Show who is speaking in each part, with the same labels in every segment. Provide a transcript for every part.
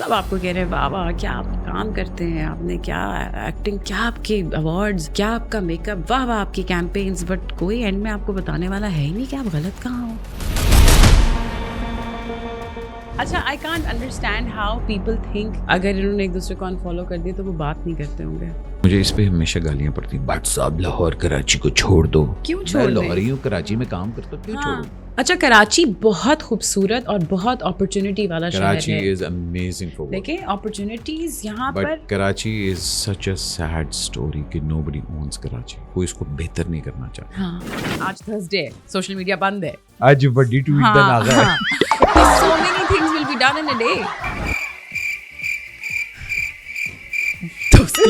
Speaker 1: सब आपको कह रहे हैं वाह वाह क्या आप काम करते हैं, आपने क्या एक्टिंग, क्या आपके अवार्ड्स, क्या आपका मेकअप, वाह वाह आपकी कैंपेन्स, बट कोई एंड में आपको बताने वाला है ही नहीं कि आप गलत कहाँ हो। अच्छा, I can't understand how people think अगर इन्होंने एक दूसरे को अनफॉलो कर दिया तो वो बात नहीं करते होंगे।
Speaker 2: मुझे इस पे हमेशा गालियां पड़ती, बट साहब लाहौर कराची को छोड़ दो।
Speaker 1: क्यों छोड़ दें?
Speaker 2: लाहौरी हूँ, कराची में काम करता हूँ, क्यों छोड़ूं?
Speaker 1: अच्छा, कराची बहुत खूबसूरत और बहुत अपॉर्चुनिटी वाला शहर है।
Speaker 2: Karachi is amazing for work,
Speaker 1: देखिए अपॉर्चुनिटीज यहाँ पर।
Speaker 2: But Karachi is such a sad story कि नोबडी ओन्स कराची, कोई इसको बेहतर नहीं करना चाहता।
Speaker 1: हाँ, आज थर्सडे है, सोशल मीडिया बंद है।
Speaker 2: आज बड़ी ट्वीट द नागा है।
Speaker 1: So many things will be done in a day. दोस्ती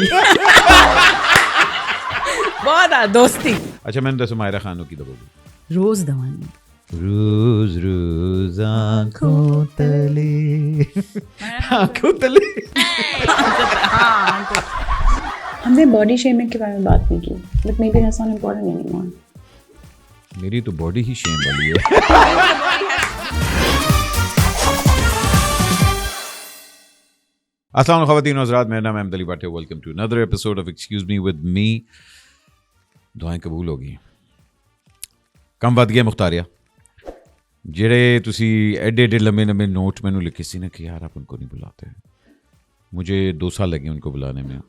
Speaker 1: बहुत दोस्ती।
Speaker 2: अच्छा, मैंने दसो मायरा खानों की दबोगी
Speaker 1: रोज दवानी,
Speaker 2: रोज रोज आंखों तले, आंखों तले।
Speaker 1: हमने बॉडी शेमिंग के बारे में बात नहीं की, but maybe that's not important anymore.
Speaker 2: मेरी तो बॉडी ही शेम वाली है। अस्सलाम वालेकुम ख़वातीन और हज़रात, मेरा नाम है Ahmad Ali Bhatt. Welcome to another episode of excuse me with me. दुआएं कबूल होगी। कम वध गया मुख्तारिया ਜਿਹੜੇ ਤੁਸੀਂ एडे एडे लम्बे लम्बे नोट मैंने लिखे सी ना कि यार आप उनको नहीं बुलाते। मुझे 2 साल लगे उनको बुलाने में,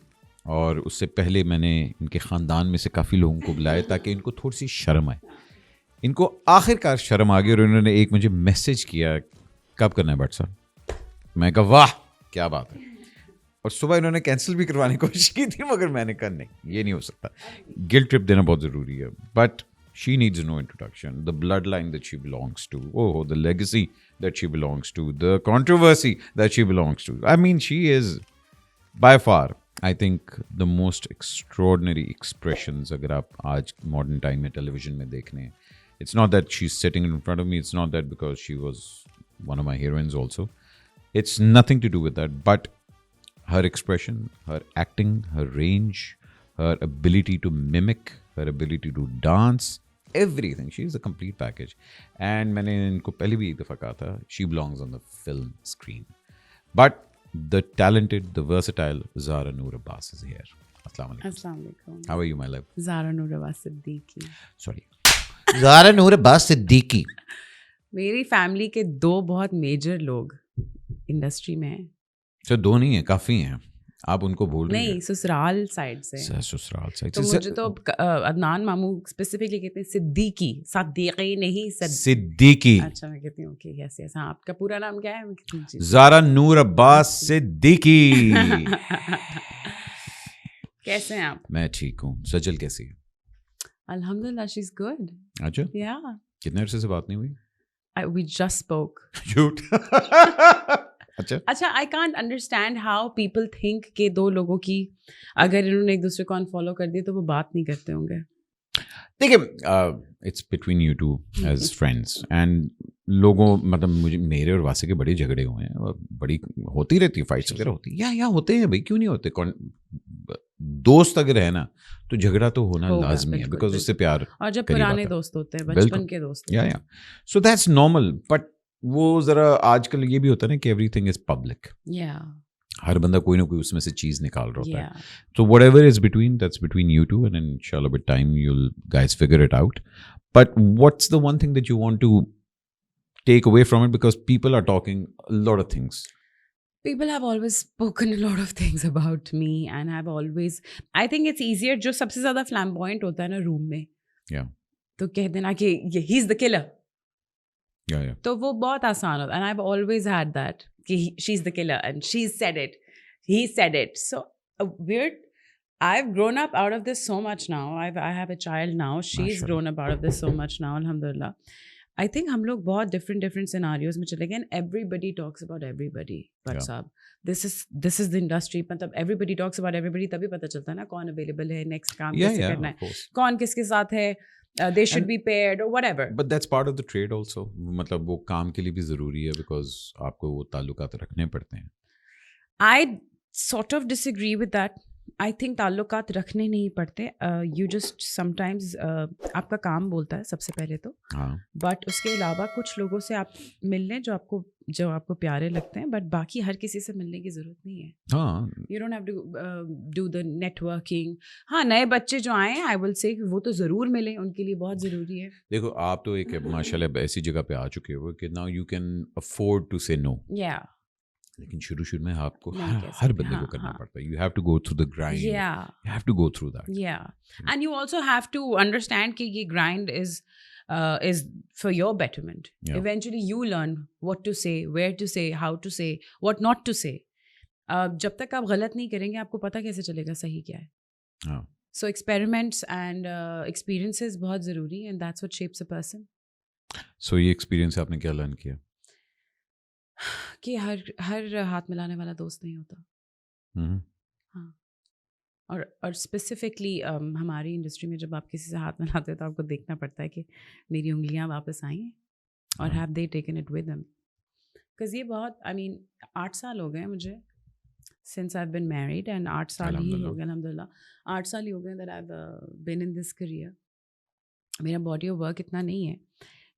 Speaker 2: और उससे पहले मैंने इनके ख़ानदान में से काफ़ी लोगों को बुलाया ताकि इनको थोड़ी सी शर्म आए। इनको आखिरकार शर्म आ गई और इन्होंने एक मुझे मैसेज किया, कब करना है भट्ट साहब? मैं कहा वाह क्या बात है। और सुबह इन्होंने कैंसिल भी करवाने की कोशिश की थी, मगर मैंने कहा नहीं, ये नहीं हो सकता, गिल्ट ट्रिप देना बहुत ज़रूरी है। But she needs no introduction. The bloodline that she belongs to, the legacy that she belongs to, the controversy that she belongs to. I mean, she is by far, I think, the most extraordinary expressions अगर आप आज modern time में television में देखने हैं. It's not that she's sitting in front of me. It's not that because she was one of my heroines also. It's nothing to do with that. But her expression, her acting, her range, her ability to mimic, her ability to dance, everything. She is a complete package. And मैंने इनको पहले भी एक दफ़ा कहा था, she belongs on the film screen. But the talented, the versatile Zara Noor Abbas is here. Assalamu alaikum.
Speaker 1: अस्सलाम वालेकुम।
Speaker 2: How are you, my love?
Speaker 1: Zara Noor Abbas Siddiqui.
Speaker 2: Sorry. Zara Noor Abbas Siddiqui.
Speaker 1: मेरी फैमिली के 2 बहुत मेजर लोग इंडस्ट्री में हैं।
Speaker 2: तो 2 नहीं है, काफ़ी हैं। आप उनको भूल रही
Speaker 1: नहीं, ससुराल साइड से।
Speaker 2: ससुराल साइड
Speaker 1: तो मुझे तो अदनान मामू स्पेसिफिकली कहते हैं सिद्दीकी, सद्दीकी नहीं
Speaker 2: सिद्दीकी।
Speaker 1: अच्छा, मैं कहती हूँ ओके, यस यस। हाँ, आपका पूरा नाम क्या है?
Speaker 2: ज़ारा नूर अब्बास सिद्दीकी।
Speaker 1: कैसे हैं आप?
Speaker 2: मैं ठीक हूँ। सजल कैसी है?
Speaker 1: अल्हम्दुलिल्लाह, शी इज गुड।
Speaker 2: अच्छा,
Speaker 1: या
Speaker 2: कितने अरसे से बात नहीं हुई?
Speaker 1: We just spoke.
Speaker 2: झूठ।
Speaker 1: अच्छा, I can't understand how people think कि 2 लोगों की अगर इन्होंने एक दूसरे को अनफॉलो कर दिया तो वो बात नहीं करते होंगे।
Speaker 2: देखिए, it's between you two as friends, and लोगों मतलब मुझे मेरे और वासे के बड़े झगड़े हुए हैं और बड़ी होती रहती है, फाइट्स वगैरह होती है या होते हैं भाई, क्यों नहीं होते। दोस्त अगर है ना तो झगड़ा तो होना लाजमी है, बिकॉज उससे प्यार,
Speaker 1: और जब पुराने दोस्त होते हैं, बचपन के दोस्त,
Speaker 2: या सो दैट्स नॉर्मल। बट वो जरा आजकल ये भी होता है ना कि एवरीथिंग इज पब्लिक। हर बंदा कोई ना कोई उसमें से चीज निकाल रहा होता है। तो whatever is between, that's between you two, and इंशाल्लाह with time you'll guys figure it out. But what's the one thing that you want to take away from it, because people are talking a lot of things?
Speaker 1: People have always spoken a lot of things about me, and I've always, I think it's easier, जो सबसे ज़्यादा flamboyant होता है ना room में, तो कह देना कि he's the killer. तो वो बहुत आसान होता है, and I've always had that कि she's the killer and she said it, he said it. So weird. I've grown up out of this so much now. I have a child now. She's grown up out of this so much now, alhamdulillah. I think हम लोग बहुत different scenarios में चले गए, and everybody talks about everybody. But साहब, this is the industry. मतलब everybody talks about everybody, तभी पता चलता है ना कौन available है, next काम कैसे करना है, कौन किसके साथ है, they should be paired or whatever.
Speaker 2: But that's part of the trade also. मतलब वो काम के लिए भी ज़रूरी है, because आपको वो ताल्लुकात रखने पड़ते हैं.
Speaker 1: I sort of disagree with that, I think ताल्लुकात रखने नहीं पड़ते. यू जस्ट समटाइम्स आपका काम बोलता है सबसे पहले तो,
Speaker 2: हाँ
Speaker 1: बट उसके अलावा कुछ लोगों से आप मिल लें जो आपको प्यारे लगते हैं, बट बाकी हर किसी से मिलने की ज़रूरत नहीं है.
Speaker 2: हाँ
Speaker 1: you don't have to do the networking. हाँ, नए बच्चे जो आए हैं आई विल से वो तो ज़रूर मिलें, उनके लिए बहुत ज़रूरी है.
Speaker 2: देखो आप तो एक माशाल्लाह ऐसी जगह पे आ चुके हो कि now you can afford to say no.
Speaker 1: या
Speaker 2: लेकिन शुरू में आपको
Speaker 1: नहीं
Speaker 2: हर
Speaker 1: कह
Speaker 2: हर
Speaker 1: सकते,
Speaker 2: बंदे को
Speaker 1: हाँ,
Speaker 2: करना
Speaker 1: हाँ.
Speaker 2: पड़ता है. You have to go through the grind.
Speaker 1: या
Speaker 2: you have to go through that.
Speaker 1: Yeah, and you also have to understand कि ये grind is for your betterment.
Speaker 2: Yeah.
Speaker 1: Eventually, you learn what to say, where to say, how to say, what not to say. जब तक आप गलत नहीं करेंगे, आपको पता कैसे चलेगा सही क्या है.
Speaker 2: हाँ.
Speaker 1: So experiments and experiences बहुत ज़रूरी, and that's what shapes a person.
Speaker 2: So ये एक्सपीरियंस से आपने क्या लर्न किया?
Speaker 1: कि हर हाथ मिलाने वाला दोस्त नहीं होता.
Speaker 2: हम्म.
Speaker 1: हाँ. और स्पेसिफिकली हमारी इंडस्ट्री में जब आप किसी से हाथ मिलाते हैं तो आपको देखना पड़ता है कि मेरी उंगलियां वापस आई हैं और have they taken it with them. Because ये बहुत 8 साल हो गए मुझे since I have been married, and 8 साल ही हो गए अल्हम्दुलिल्लाह. 8 साल ही हो गए that I have been in this career. मेरा बॉडी ऑफ वर्क इतना नहीं है,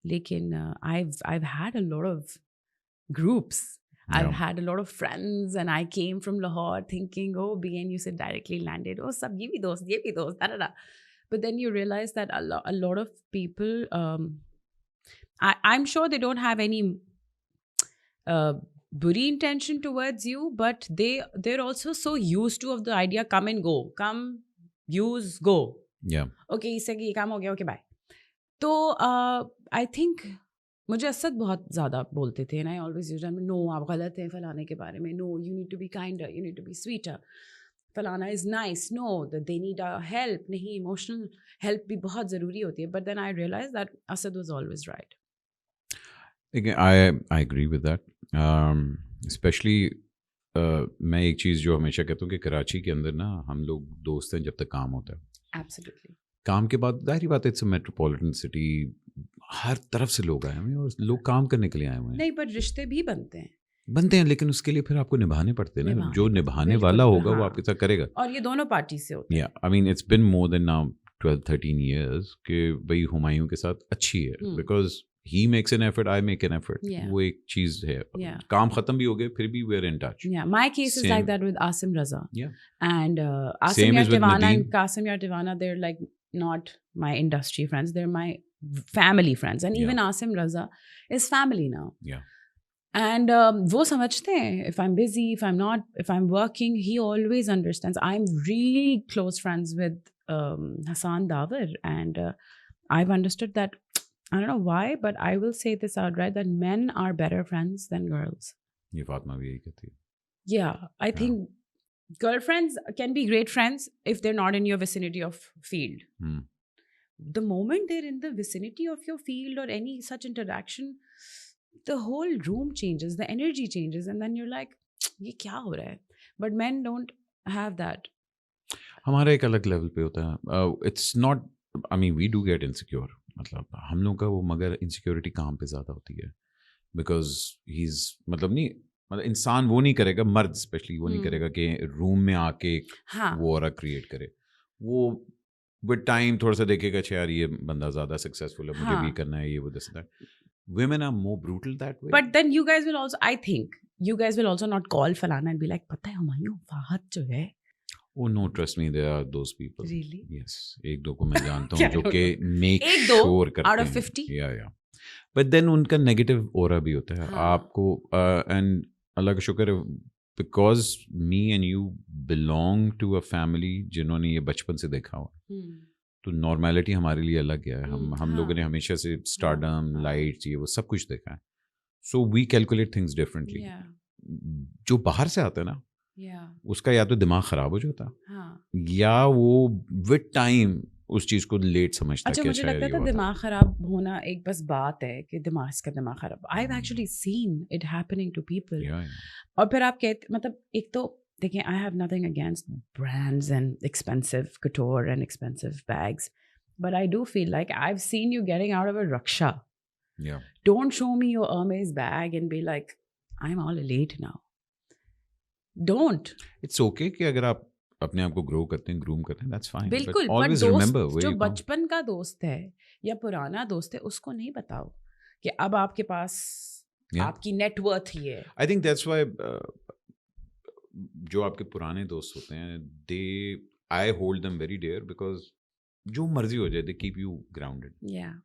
Speaker 1: लेकिन I have had a lot of groups. I've had a lot of friends, and I came from Lahore thinking, oh, BNU said directly landed. Oh, sab ye bhi dost, da da da. But then you realize that a lot of people, I'm sure they don't have any buri intention towards you, but they're also so used to of the idea come and go, come, use, go.
Speaker 2: Yeah.
Speaker 1: Okay, इससे ये काम हो गया, okay, bye. तो I think मुझे असद बहुत ज़्यादा बोलते थे, and I always used no आप गलत हैं फलाने के बारे में, no you need to be kinder, you need to be sweeter, फलाना is nice, no they need a help. नहीं, इमोशनल हेल्प भी बहुत ज़रूरी होती है. But then I realise that Asad was always right.
Speaker 2: I agree with that. Especially मैं एक चीज़ जो हमेशा कहता हूँ कि कराची के अंदर ना हम लोग दोस्त हैं जब तक काम होता है.
Speaker 1: एब्सोल्युटली.
Speaker 2: काम के बाद जाहिर बात है, इट्स अ मेट्रोपॉलिटन सिटी, हर तरफ से लोग आए हुए हैं और लोग काम करने के लिए आए हुए हैं.
Speaker 1: नहीं, पर रिश्ते भी बनते हैं,
Speaker 2: लेकिन उसके लिए फिर आपको निभाने पड़ते हैं ना. जो निभाने
Speaker 1: बिल्कुल,
Speaker 2: वाला होगा
Speaker 1: हाँ.
Speaker 2: वो आपके साथ करेगा.
Speaker 1: और ये दोनों पार्टी से होता है.
Speaker 2: या I mean it's been more than now 12-13 years कि भाई हुमायूं के साथ अच्छी है, because he makes an effort, I make an effort. वो एक चीज है. काम खत्म भी हो गए फिर भी we are in touch.
Speaker 1: My case is like that with Asim Raza, and
Speaker 2: Same
Speaker 1: Asim
Speaker 2: is with
Speaker 1: याटिवाना
Speaker 2: Nadeen.
Speaker 1: and Qasim Yativana, they're like not my industry friends, they're my family friends, and even Asim Raza is family now.
Speaker 2: Yeah.
Speaker 1: And वो समझते हैं, if I'm busy, if I'm not, if I'm working, he always understands. I'm really close friends with Hassan Davar, and I've understood that. I don't know why, but I will say this outright, that men are better friends than girls.
Speaker 2: ये फातिमा भी यही कहती है.
Speaker 1: Yeah, I think girlfriends can be great friends if they're not in your vicinity of field. The moment they're in the vicinity of your field or any such interaction, the whole room changes, the energy changes, and then you're like, ये क्या हो रहा है? But men don't have that.
Speaker 2: हमारा एक अलग level पे होता है. It's not, I mean we do get insecure. मतलब हम लोग का वो, मगर इनसिक्योरिटी काम पे ज़्यादा होती है. बिकॉज ही इज़ मतलब इंसान वो नहीं करेगा, मर्द स्पेशली वो नहीं करेगा कि रूम में आके वो ऑरा क्रिएट करे. वो विद टाइम थोड़ा सा देखेगा, अच्छा यार ये बंदा ज़्यादा सक्सेसफुल है, मुझे भी करना है, ये वो this that. Women are more brutal that way.
Speaker 1: But then you guys will also, I think, you guys will also not call Falana and be like, पता है हुमायूं फहद जो है.
Speaker 2: Oh no, trust me, there are those people.
Speaker 1: Really?
Speaker 2: Yes, एक दो को मैं जानता हूँ जो कि make sure करते हैं.
Speaker 1: out of 50?
Speaker 2: Yeah. But then उनका negative aura भी होता है. आपको and अल्लाह का शुक्र है, because me and you belong to a family जिन्होंने ये बचपन से देखा हुआ. तो नॉर्मेलिटी हमारे लिए अलग है. हम लोगों ने हमेशा से स्टारडम, लाइट्स, ये वो सब कुछ देखा है. So we calculate things differently. जो बाहर से आता है ना, उसका या तो दिमाग खराब हो जाता है, या वो विद टाइम उस चीज को लेट समझता है.
Speaker 1: अच्छा, मुझे लगता था दिमाग खराब होना एक बस बात है कि इसका दिमाग खराब. I have actually seen it happening to people. और फिर आप कहते, मतलब एक तो देखिए, I have nothing against brands and expensive couture and expensive bags, but I do feel like I've seen you getting out of a rickshaw.
Speaker 2: Yeah.
Speaker 1: Don't show me your Hermes bag and be like, I'm all elite now. Don't.
Speaker 2: It's okay कि अगर आप अपने आप को grow करते हैं, groom करते हैं, दैट्स फाइन।
Speaker 1: बिल्कुल, but
Speaker 2: ऑलवेज
Speaker 1: दोस्त
Speaker 2: रिमेंबर
Speaker 1: जो बचपन का दोस्त है या पुराना दोस्त है उसको नहीं बताओ कि अब आपके पास आपकी नेटवर्थ ही है।
Speaker 2: आई थिंक दैट्स व्हाई जो आपके पुराने दोस्त होते हैं, they I hold them very dear, because जो मर्जी हो जाए, दे कीप यू ग्राउंडेड।
Speaker 1: या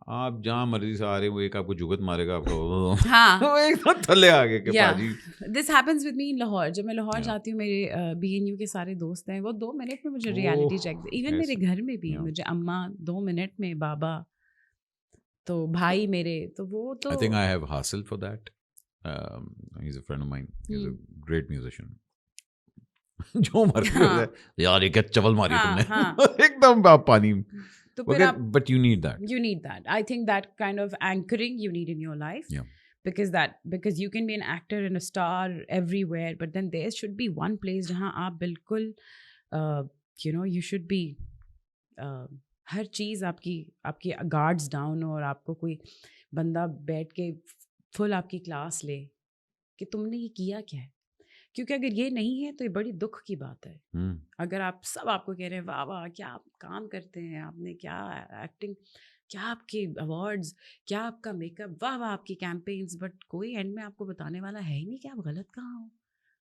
Speaker 2: आप जहाँ मर्जी से आ रहे हो, एक आपको जुगत मारेगा, आपको
Speaker 1: हाँ
Speaker 2: वो एकदम थल्ले आ गए कि पाजी।
Speaker 1: दिस हैपेंस विद मी इन लाहौर। जब मैं लाहौर जाती हूँ, मेरे BNU के सारे दोस्त हैं, वो 2 मिनट में मुझे रियलिटी चेक, इवन मेरे घर में भी मुझे अम्मा 2 मिनट में, बाबा, तो भाई मेरे, तो वो तो
Speaker 2: आई थिंक आई हैव हासिल for that. He is a friend of mine, he is a great musician. जो मर्जी हो जाए, यार ये क्या चवल मारी तुमने, एकदम आप पानी।
Speaker 1: तो फिर आप,
Speaker 2: but you need that.
Speaker 1: You need that. I think that kind of anchoring you need in your life.
Speaker 2: Yeah.
Speaker 1: Because you can be an actor and a star everywhere, but then there should be one place जहाँ आप बिल्कुल you should be हर चीज़ आपकी guards down हो, और आपको कोई बंदा बैठ के फुल आपकी क्लास ले कि तुमने ये किया क्या है। क्योंकि अगर ये नहीं है तो ये बड़ी दुख की बात है। अगर आप सब आपको कह रहे हैं वाह वाह क्या आप काम करते हैं, आपने क्या एक्टिंग, क्या आपके अवार्ड्स, क्या आपका मेकअप, वाह वाह आपकी कैंपेन्स, बट कोई एंड में आपको बताने वाला है ही नहीं कि आप गलत कहाँ हो,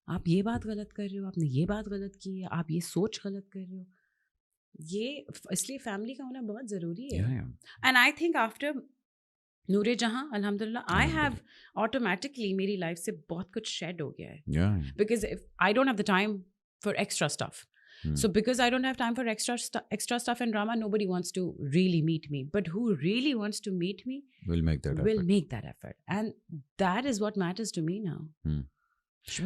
Speaker 1: आप ये बात गलत कर रहे हो, आपने ये बात गलत की है, आप ये सोच गलत कर रहे हो। ये इसलिए फैमिली का होना बहुत ज़रूरी है। एंड आई थिंक आफ्टर नूरे जहाँ, अल्हम्दुलिल्लाह, आई हैव ऑटोमेटिकली मेरी लाइफ से बहुत कुछ शेड हो गया है, because I don't have the time for extra stuff. So because I don't have time for extra stuff and drama, nobody wants to really meet me, but who really wants to meet me
Speaker 2: will make that
Speaker 1: effort, and that is what matters to me now.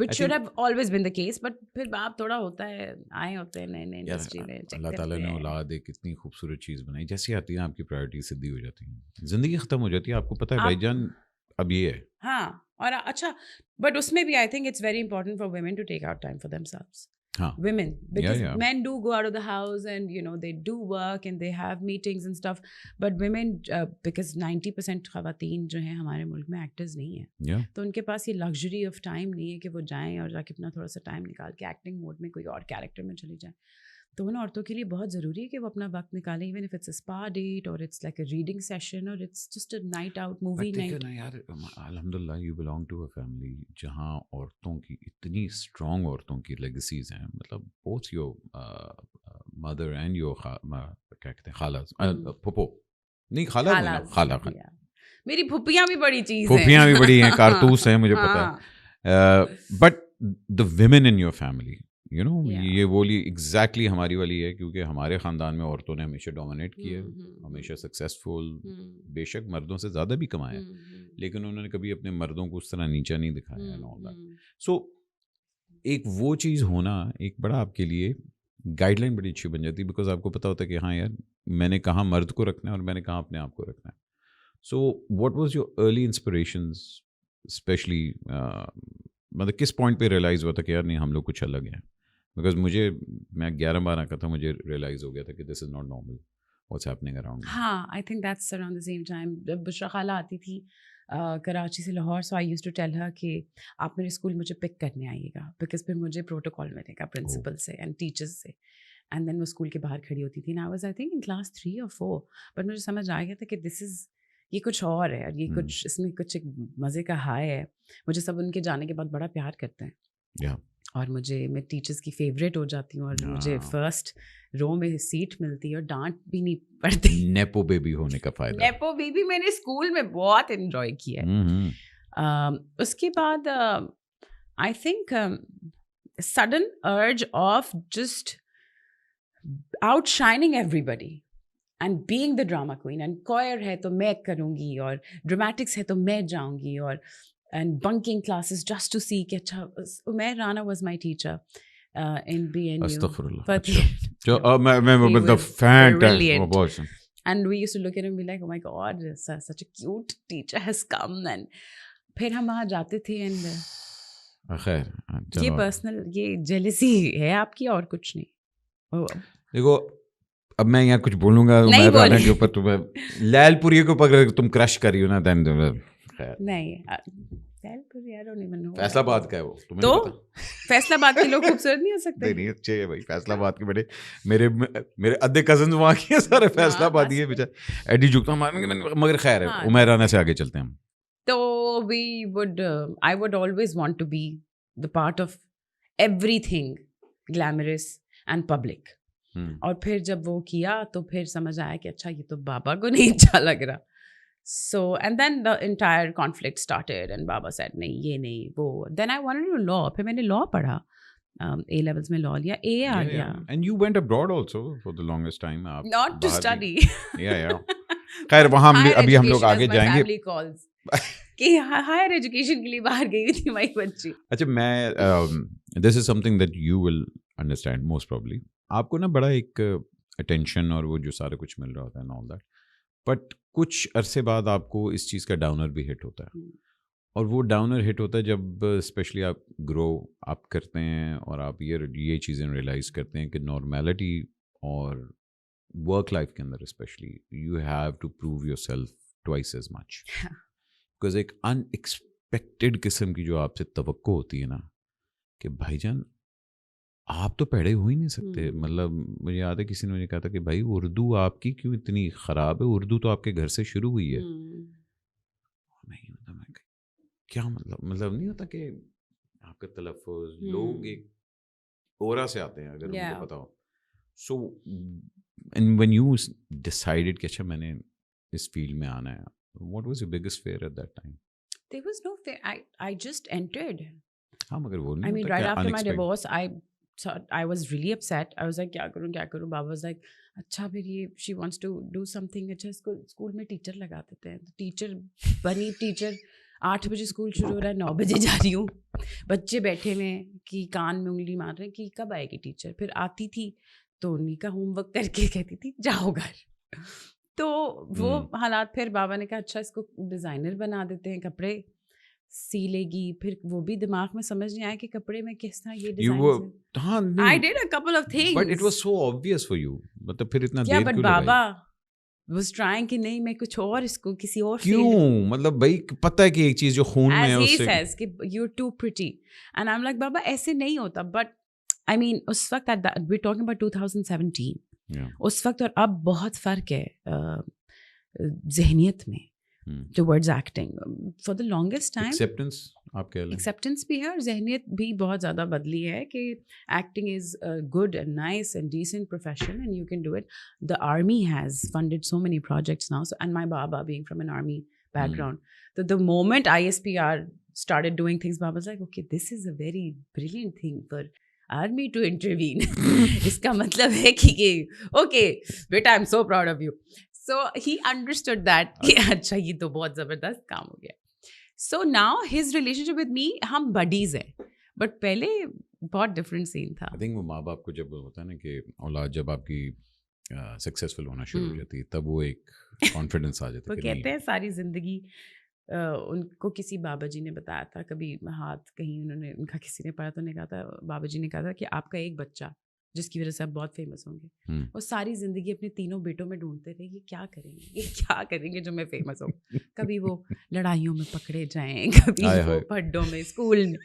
Speaker 1: Which should have always been the case, but फिर बाप थोड़ा होता है, आए होते हैं नए industry में।
Speaker 2: अल्लाह ताला ने औलाद एक इतनी खूबसूरत चीज़ बनाई, जैसी आती है आपकी प्रायोरिटी सीधी हो जाती है, ज़िंदगी ख़त्म हो जाती है। आपको पता है भाईजान, अब ये है।
Speaker 1: हाँ, और अच्छा, बट उसमें भी आई think it's very important for women to take out time for themselves. Women, because men do go out of the house and they do work and they have meetings and stuff, but women, because 90% ख़वातीन जो हैं हमारे मुल्क में actors नहीं है, तो उनके पास ये लग्जरी ऑफ टाइम नहीं है कि वो जाएं और जाके अपना थोड़ा सा टाइम निकाल के एक्टिंग मोड में कोई और कैरेक्टर में चली जाएं। तो उन औरतों के लिए बहुत ज़रूरी है कि वो अपना वक्त निकालें, even if it's a spa date और it's like a reading session और it's just a night out, movie night.
Speaker 2: यार अल्हम्दुलिल्लाह you belong to a family जहाँ औरतों की इतनी स्ट्रॉन्ग औरतों की लेगेसीज हैं, मतलब both your mother and your क्या कहते हैं खाला, फुप्पो नहीं खाला
Speaker 1: मेरी फुप्पियाँ भी बड़ी चीज़ हैं,
Speaker 2: फुप्पियाँ भी बड़ी हैं, कारतूस हैं, मुझे पता है, but the women in your family, ये बोली एग्जैक्टली हमारी वाली है, क्योंकि हमारे ख़ानदान में औरतों ने हमेशा डोमिनेट किया, हमेशा सक्सेसफुल, बेशक मर्दों से ज़्यादा भी कमाया, लेकिन उन्होंने कभी अपने मर्दों को उस तरह नीचा नहीं दिखाया एंड ऑल दैट। सो एक वो चीज़ होना एक बड़ा आपके लिए गाइडलाइन बड़ी अच्छी बन जाती है, बिकॉज आपको पता होता है कि हाँ यार मैंने कहाँ मर्द को रखना है और मैंने कहाँ अपने आप को रखना है। So what was your early inspirations, specially मतलब किस पॉइंट पे रियलाइज़ हुआ था कि यार नहीं हम लोग कुछ अलग हैं? बिकॉज मैं 11-12 का था, मुझे रियलाइज़ हो गया था कि this is not normal what's happening around.
Speaker 1: हाँ, I think that's around the same time जब बुशरा खाला आती थी कराची से Lahore, so I used to tell her कि आप मेरे स्कूल मुझे पिक करने आइएगा, बिकॉज फिर मुझे प्रोटोकॉल मिलेगा प्रिंसिपल से एंड टीचर्स से। एंड देन वो स्कूल के बाहर खड़ी होती थी, I think in class 3 or 4, but मुझे समझ आ गया था कि दिस इज़, ये कुछ और है, और ये कुछ इसमें कुछ एक मज़े का हाय है। मुझे सब उनके जाने के बाद बड़ा प्यार करते हैं, और मैं टीचर्स की फेवरेट हो जाती हूँ, और मुझे फर्स्ट रो में सीट मिलती है और डांट भी नहीं पड़ती।
Speaker 2: नेपो बेबी होने का फ़ायदा।
Speaker 1: नेपो बेबी मैंने स्कूल में बहुत एंजॉय किया है। उसके बाद आई थिंक सडन अर्ज of just outshining everybody and being the drama queen, and coir है तो मैं करूँगी, और ड्रामेटिक्स है तो मैं जाऊँगी, और and bunking classes just to see कि अच्छा, Umair Rana was my teacher in BNU.
Speaker 2: Astaghfirullah. मैं मतलब fantastic.
Speaker 1: And we used to look at him and be like, oh my God, such a cute teacher has come. And फिर हम वहाँ जाते थे, and ये पर्सनल, ये jealousy है आपकी और कुछ नहीं।
Speaker 2: देखो अब मैं यहाँ कुछ बोलूँगा उमैर राना के ऊपर, तुम्हें लैलपुरी के ऊपर तुम क्रश करी हो ना, देन नहीं
Speaker 1: Actually, I don't even know.
Speaker 2: Faisalabad का है वो, तुम्हें
Speaker 1: तो
Speaker 2: नहीं पता?
Speaker 1: फैसलाबाद के लोग खूबसूरत नहीं हो सकते?
Speaker 2: नहीं अच्छे है भाई फैसलाबाद के बेटे, मेरे अद्धे कजन वहाँ के हैं सारे फैसलाबादी है बेचारे, एडी जुगता मगर खैर है, उमैर राना से आगे चलते हैं हम.
Speaker 1: So I would always want to be the part of everything glamorous and public. और फिर जब वो किया तो फिर समझ आया कि अच्छा ये तो बाबा को नहीं अच्छा लग रहा. So and then the entire conflict started and Baba said नहीं ये नहीं वो. Then I wanted to do law. फिर मैंने law पढ़ा. A levels में law लिया. A आ गया.
Speaker 2: And you went abroad also for the longest time.
Speaker 1: Not to study.
Speaker 2: Yeah. खैर वहाँ अभी हम लोग आगे जाएंगे.
Speaker 1: Family calls. कि हायर एजुकेशन के लिए बाहर गई हुई थी मेरी बच्ची.
Speaker 2: अच्छा मैं this is something that you will understand most probably. आपको ना बड़ा एक अटेंशन और वो जो सारा कुछ मिल रहा होता है ऑल दैट, बट कुछ अरसे बाद आपको इस चीज़ का डाउनर भी हिट होता है. और वो डाउनर हिट होता है जब स्पेशली आप ग्रो अप करते हैं और आप ये चीज़ें रियलाइज़ करते हैं कि नॉर्मेलिटी और वर्क लाइफ के अंदर specially you have to prove yourself twice as much. Because एक अनएक्सपेक्टेड किस्म की जो आपसे तवक्को होती है ना कि भाईजान आप तो पैड़े हो ही नहीं सकते. मतलब मुझे याद है किसी ने मुझे कहा था कि भाई उर्दू आपकी क्यों इतनी ख़राब है, उर्दू तो आपके घर से शुरू हुई है. नहीं मतलब मैं क्या मतलब नहीं होता कि आपका तलफ़ुज़ लोग एक ओरा से आते हैं अगर उनको पता हो. So and when you decided कि अच्छा मैंने इस फील्ड में आना है, what was your biggest fear at that time?
Speaker 1: There was no fear. I just entered.
Speaker 2: हाँ मगर वो नहीं.
Speaker 1: I mean right after my divorce I was really upset. I was like क्या करूँ. Baba was like अच्छा फिर ये she wants to do something. अच्छा इसको स्कूल में टीचर लगा देते हैं. टीचर बनी. टीचर 8 बजे स्कूल शुरू हो रहा है, 9 बजे जा रही हूँ. बच्चे बैठे हुए कि कान में उंगली मार रहे हैं कि कब आएगी टीचर. फिर आती थी तो उन्हीं का होमवर्क करके कहती थी जाओ घर. तो वो हालात. फिर बाबा ने कहा अच्छा इसको डिज़ाइनर बना देते हैं, कपड़े सी लेगी. फिर वो भी दिमाग में समझ नहीं आया कि कपड़े में किस तरह ये design. I did a couple of things.
Speaker 2: But it was so obvious for you. मतलब फिर इतना देर
Speaker 1: क्यों
Speaker 2: लगाई?
Speaker 1: But बाबा was trying कि नहीं मैं कुछ और इसको किसी और
Speaker 2: क्यों मतलब भाई पता है कि एक चीज़ जो खून में है
Speaker 1: उससे. As he says कि you're too pretty and I'm like बाबा ऐसे नहीं होता. But I mean उस वक्त we're talking about 2017. उस वक्त और अब बहुत फ़र्क है जहनियत में towards acting. For the longest time acceptance भी है और जहनियत भी बहुत ज़्यादा बदली है कि acting is a good and nice and decent profession and you can do it. The army has funded so many projects now. So, and my Baba being from an army background, so the moment ISPR started doing things, Baba was like, okay, this is a very brilliant thing for army to intervene. इसका मतलब है कि okay बेटा I'm so proud of you. So he understood that कि अच्छा ये तो बहुत ज़बरदस्त काम हो गया. So now his relationship with me हम buddies हैं, but पहले बहुत different scene था.
Speaker 2: I think वो माँ बाप को जब होता है ना कि औलाद जब आपकी सक्सेसफुल होना शुरू हो जाती है तब वो एक कॉन्फिडेंस आ जाता है.
Speaker 1: वो कहते हैं सारी ज़िंदगी उनको किसी बाबा जी ने बताया था, कभी हाथ कहीं उन्होंने उनका किसी ने पढ़ा तो उन्होंने कहा था, बाबा जी ने कहा था कि आपका एक बच्चा जिसकी वजह से आप बहुत फेमस होंगे, वो सारी ज़िंदगी अपने तीनों बेटों में ढूंढते रहे ये क्या करेंगे जो मैं फेमस हूँ. कभी वो लड़ाइयों में पकड़े जाएं, कभी वो पड्डों में, स्कूल में.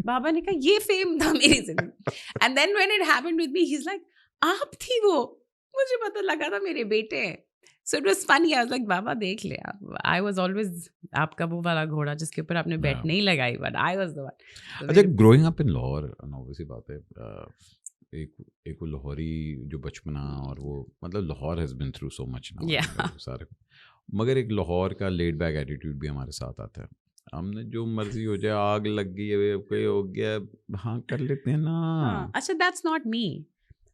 Speaker 1: बाबा ने कहा ये फेम था मेरी ज़िंदगी. And then when it happened with me he is like आप थी वो, मुझे पता लगा था मेरे बेटे हैं. So it was funny. I was like, बाबा देख ले आप. I was always आपका वो वाला घोड़ा जिसके ऊपर आपने बैट नहीं लगाई, but I was the one.
Speaker 2: अच्छा growing up in Lahore, obviously बात है एक वो लाहौरी जो बचपना और वो मतलब Lahore has been through so much now. सारे मगर एक लाहौर का laid back attitude भी हमारे साथ आता है. हमने जो मर्जी हो जाए, आग लग गई कोई हो गया, हाँ कर लेते हैं ना.
Speaker 1: अच्छा that's not me.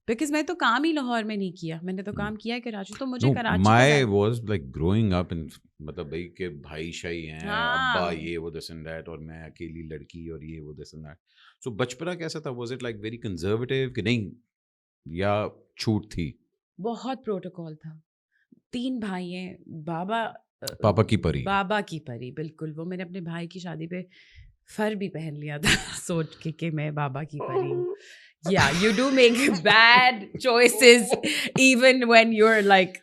Speaker 1: बिकॉज मैं तो काम ही लाहौर में नहीं किया, मैंने तो काम किया है कराची. तो मुझे Karachi
Speaker 2: my was like growing up in मतलब भाई के भाई शाही हैं, अब्बा ये वो दिस एंड दैट और मैं अकेली लड़की और ये वो दिस एंड दैट. सो बचपना कैसा था? Was it like very conservative कि नहीं या छूट थी?
Speaker 1: बहुत प्रोटोकॉल था. 3 भाई हैं.
Speaker 2: पापा की परी बिल्कुल. वो मैंने अपने भाई की शादी पे फर भी पहन लिया था सोच के कि मैं बाबा की परी हूँ. Yeah, you do make bad choices even when you're like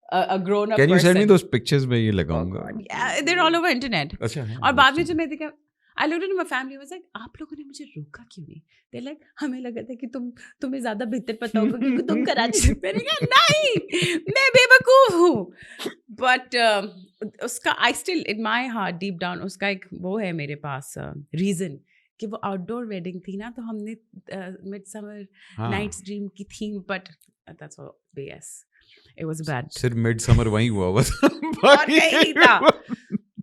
Speaker 2: a grown-up person. Can you send me those pictures? मैं ये लगाऊंगा.
Speaker 1: Yeah, they're all over internet.
Speaker 2: अच्छा.
Speaker 1: और बाद में जब मैं देखा I looked at my family, I was like, आप लोगों ने मुझे रोका क्यों नहीं? They're like, हमें लगा था कि तुम्हें ज़्यादा बेहतर पता होगा क्योंकि तुम कराची से। मैंने कहा नहीं, मैं बेवकूफ़ हूँ। But उसका I still in my heart deep down उसका एक वो है मेरे पास reason कि वो outdoor wedding थी ना, तो हमने Midsummer Night's Dream की theme, but that's all BS. It was bad.
Speaker 2: सिर्फ Midsummer वहीं हुआ था।
Speaker 1: और कहीं नहीं था।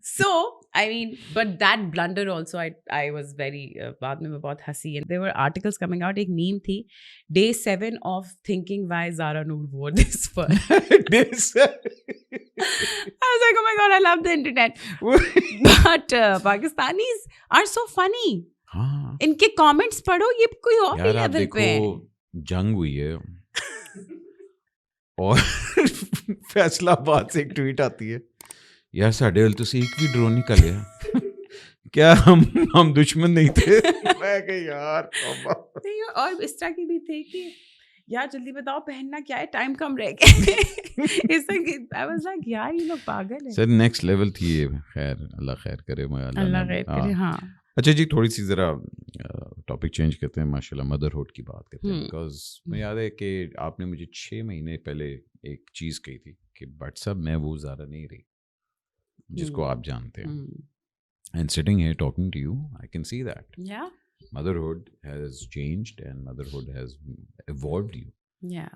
Speaker 1: So, I mean, but that blunder also, I was very, बाद में मैं बहुत हंसी, and there were articles coming out, एक meme थी, day 7 of thinking why Zara Noor wore this fur.
Speaker 2: Day 7.
Speaker 1: I was like, oh my God, I love the internet. But Pakistanis are so funny.
Speaker 2: हाँ
Speaker 1: इनके comments पढ़ो, ये कोई और
Speaker 2: यार, आप
Speaker 1: level पे है।
Speaker 2: देखो जंग हुई है और फैसलाबाद से एक ट्वीट आती है, यार साढ़े हल तो से एक भी ड्रोन निकल गया। क्या हम दुश्मन नहीं थे? मैं कही यार
Speaker 1: नहीं, और इस तरह की भी थे कि यार जल्दी बताओ पहनना क्या है, टाइम कम रह गया। इस तरह आई वाज लाइक यार ये लोग पागल हैं।
Speaker 2: सर नेक्स्ट लेवल थी ये। खैर अल्लाह खैर करे।
Speaker 1: अल्लाह खैर करे। हाँ
Speaker 2: अच्छा जी, थोड़ी सी ज़रा टॉपिक चेंज करते हैं, माशाल्लाह मदरहुड की बात करते हैं। बिकॉज मुझे याद है कि आपने मुझे 6 महीने पहले एक चीज़ कही थी कि बट साहब मैं वो ज़ारा नहीं रही जिसको आप जानते हैं। And sitting here talking to you I can see that
Speaker 1: yeah
Speaker 2: motherhood has changed and motherhood has evolved you.
Speaker 1: yeah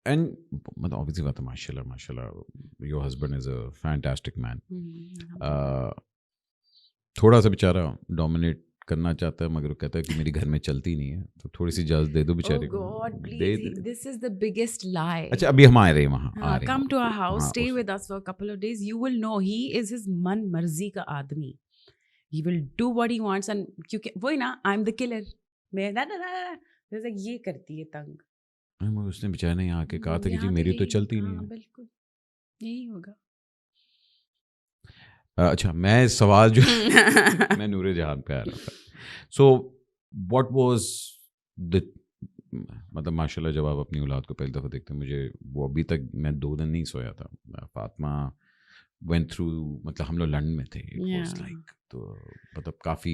Speaker 2: And मतलब obviously बात है, माशाल्लाह your husband is a fantastic man. थोड़ा सा बेचारा डोमिनेट करना चाहता है, मगर वो कहता है कि मेरी घर में चलती नहीं है, तो थोड़ी सी इजाजत दे दो बेचारे को।
Speaker 1: Oh God, please, this is the biggest lie.
Speaker 2: अच्छा अभी हम आ रहे हैं वहाँ,
Speaker 1: Come to our house,
Speaker 2: हाँ,
Speaker 1: stay with us for a couple of days. You will know he is his मन मर्जी का आदमी. He will do what he wants, and क्योंकि वही ना, I'm the killer. मैं जैसे ये करती है तंग।
Speaker 2: उसने बेचारे ने यहाँ के कहा था कि जी मेरी तो चलती नहीं है।
Speaker 1: बिल्कुल यही होगा।
Speaker 2: अच्छा मैं सवाल जो मैं नूरे जहान पे आ रहा था। सो व्हाट वाज द मतलब माशाल्लाह जब आप अपनी औलाद को पहली दफ़ा देखते हैं, मुझे वो अभी तक मैं 2 दिन नहीं सोया था। फातिमा वेंट थ्रू, मतलब हम लोग लंदन में थे, इट वाज लाइक, तो मतलब काफ़ी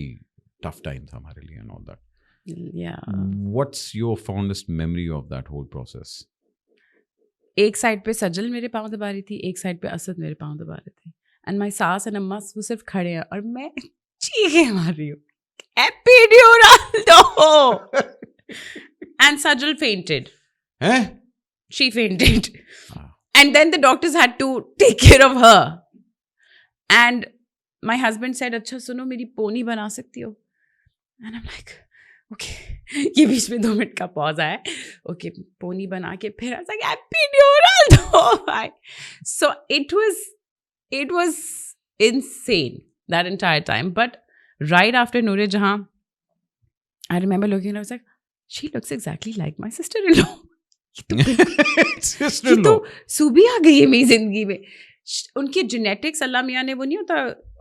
Speaker 2: टफ टाइम था हमारे लिए and all that. What's your fondest memory of that whole process?
Speaker 1: एक साइड पे सजल मेरे पाँव दबा रही थी, एक साइड पे असद मेरे पाँव दबा रहे थे, एंड माई सास एंड अम्मा वो सिर्फ खड़े हैं और मैं चीखे मार रही हूँ, epidural and Sajal fainted. She fainted. And then the doctors had to take care of her. And my husband said, अच्छा सुनो मेरी पोनी बना सकती हो? And I'm like, okay. ये बीच में 2 मिनट का पॉज आया। Okay, पोनी बना के फिर I was like, epidural. So it was insane that entire time. But right after Noor Jahan, I remember looking and I was like, she looks exactly like my sister-in-law. ये तो सूबी आ गई है मेरी जिंदगी में। उनके जेनेटिक्स अल्लाह मियाँ ने वो नहीं होता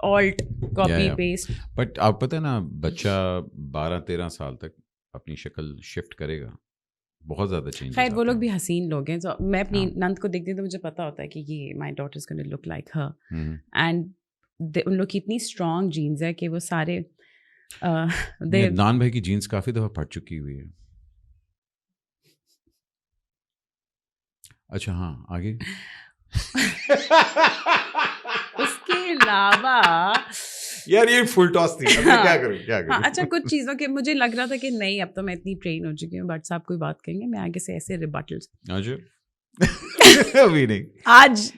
Speaker 1: ऑल्ट कॉपी पेस्ट।
Speaker 2: बट आप पता है ना, बच्चा 12-13 साल तक अपनी शक्ल शिफ्ट करेगा, बहुत ज़्यादा चेंज।
Speaker 1: खैर वो लोग भी हसीन लोग हैं, तो मैं अपनी नंद को देखती हूँ तो मुझे पता होता है कि ये my daughter is gonna look like her, and उन लोग की इतनी स्ट्रॉन्ग जीन्स है कि वो सारे
Speaker 2: नान भाई की जीन्स काफ़ी दफ़ा फट चुकी हुई है। अच्छा हाँ आगे।
Speaker 1: उसके अलावा
Speaker 2: यार ये फुल टॉस थी, अब मैं क्या करूं?
Speaker 1: हाँ, अच्छा कुछ चीज़ों के मुझे लग रहा था कि नहीं अब तो मैं इतनी ट्रेन हो चुकी हूँ, बट साहब कोई बात करेंगे, मैं आगे से ऐसे रिबटल्स
Speaker 2: अभी नहीं,
Speaker 1: आज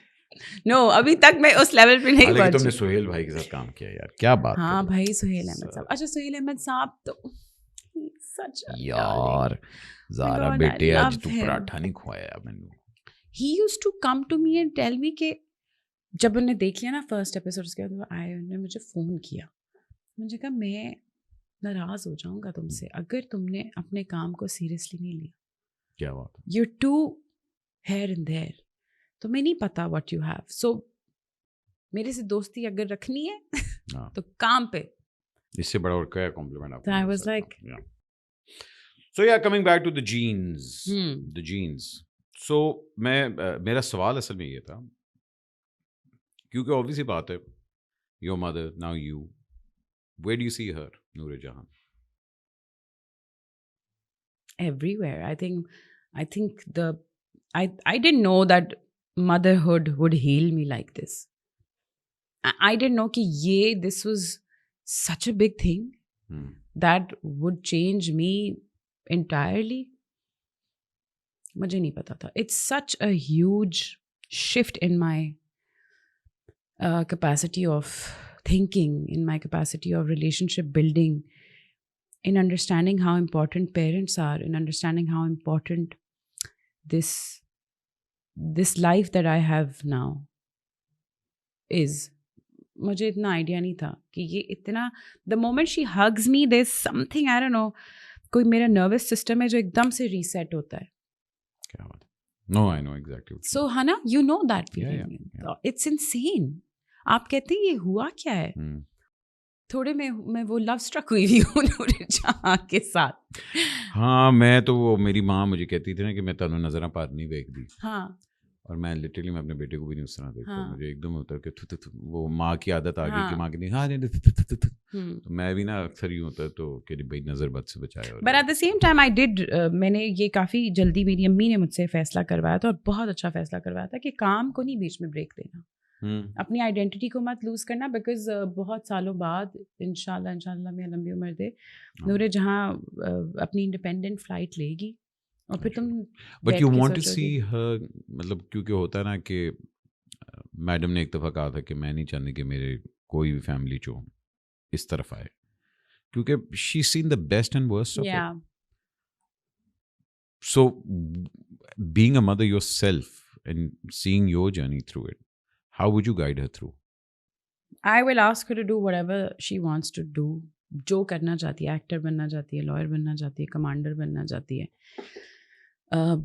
Speaker 1: नो अभी तक मैं उस लेवल पे नहीं पहुंची।
Speaker 2: तुमने सुहेल भाई के साथ काम किया यार, क्या बात।
Speaker 1: हाँ भाई सुहेल अहमद साहब। अच्छा सुहेल अहमद साहब तो सच
Speaker 2: यार ज़ारा बेटे आज तू पराठा नहीं खुआया मैंने।
Speaker 1: He used to come to me and tell me कि जब उन्हें देख लिया ना फर्स्ट एपिसोड के बाद, वो आए, उन्होंने मुझे फ़ोन किया, मुझे कहा मैं नाराज़ हो जाऊँगा तुमसे अगर तुमने अपने काम को सीरियसली नहीं लिया।
Speaker 2: क्या बात,
Speaker 1: You're too here and there, तुम्हें नहीं पता what you have, so मेरे से दोस्ती अगर रखनी है तो काम पे।
Speaker 2: इससे बड़ा और क्या कॉम्प्लीमेंट आपको?
Speaker 1: I was like,
Speaker 2: so yeah, coming back to the genes. So मेरा सवाल असल में ये था, क्योंकि ऑब्वियसली बात है, your mother now you, Where do you see her, Noor Jahan?
Speaker 1: Everywhere. I think I didn't know that motherhood would heal me like this. I didn't know that this was such a big thing that would change me entirely. मुझे नहीं पता था. It's such a huge shift in my capacity of thinking, in my capacity of relationship building, in understanding how important parents are, in understanding how important this life that I have now is. मुझे इतना idea नहीं था कि ये इतना. The moment she hugs me there is something, I don't know, कोई मेरा nervous system है जो एकदम से रीसेट होता है.
Speaker 2: क्या बात. No, I know exactly.
Speaker 1: So Hana, you know that feeling. It's insane. आप कहते हैं ये हुआ क्या है. थोड़े मैं वो लव स्ट्रक हुई भी हूँ नूर जहां के साथ.
Speaker 2: हाँ, मैं तो वो मेरी माँ मुझे कहती थी ना कि मैं तनु नजर पार नहीं देख दी.
Speaker 1: हाँ.
Speaker 2: और मैं लिटरली मैं अपने बेटे को भी नहीं उस तरह देखता. मुझे एकदम होता है कि वो माँ की आदत आ गई कि माँ की नहीं. हाँ, तो मैं भी ना अक्सर यूँ होता है तो कि भाई नज़र बद से बचाए.
Speaker 1: But at the same time I did, मैंने ये काफ़ी जल्दी, मेरी अम्मी ने मुझसे फैसला करवाया था और बहुत अच्छा फैसला करवाया था कि काम को नहीं बीच में ब्रेक देना. अपनी आइडेंटिटी को मत लूज करना. बिकॉज बहुत सालों बाद इंशाल्लाह मैं लंबी उम्र दे, नूर जहाँ अपनी इंडिपेंडेंट फ्लाइट लेगी और फिर तुम.
Speaker 2: बट यू वांट टू सी हर, मतलब क्योंकि होता है ना कि मैडम ने एक दफ़ा कहा था कि मैं नहीं चाहती कि मेरे कोई भी फैमिली जो इस तरफ आए, क्योंकि she seen the best and worst of it. So being a mother yourself and seeing your journey through it, how would you guide her through?
Speaker 1: I will ask her to do whatever she wants to do. जो करना चाहती है, actor बनना चाहती है, lawyer बनना चाहती है, कमांडर बनना चाहती है,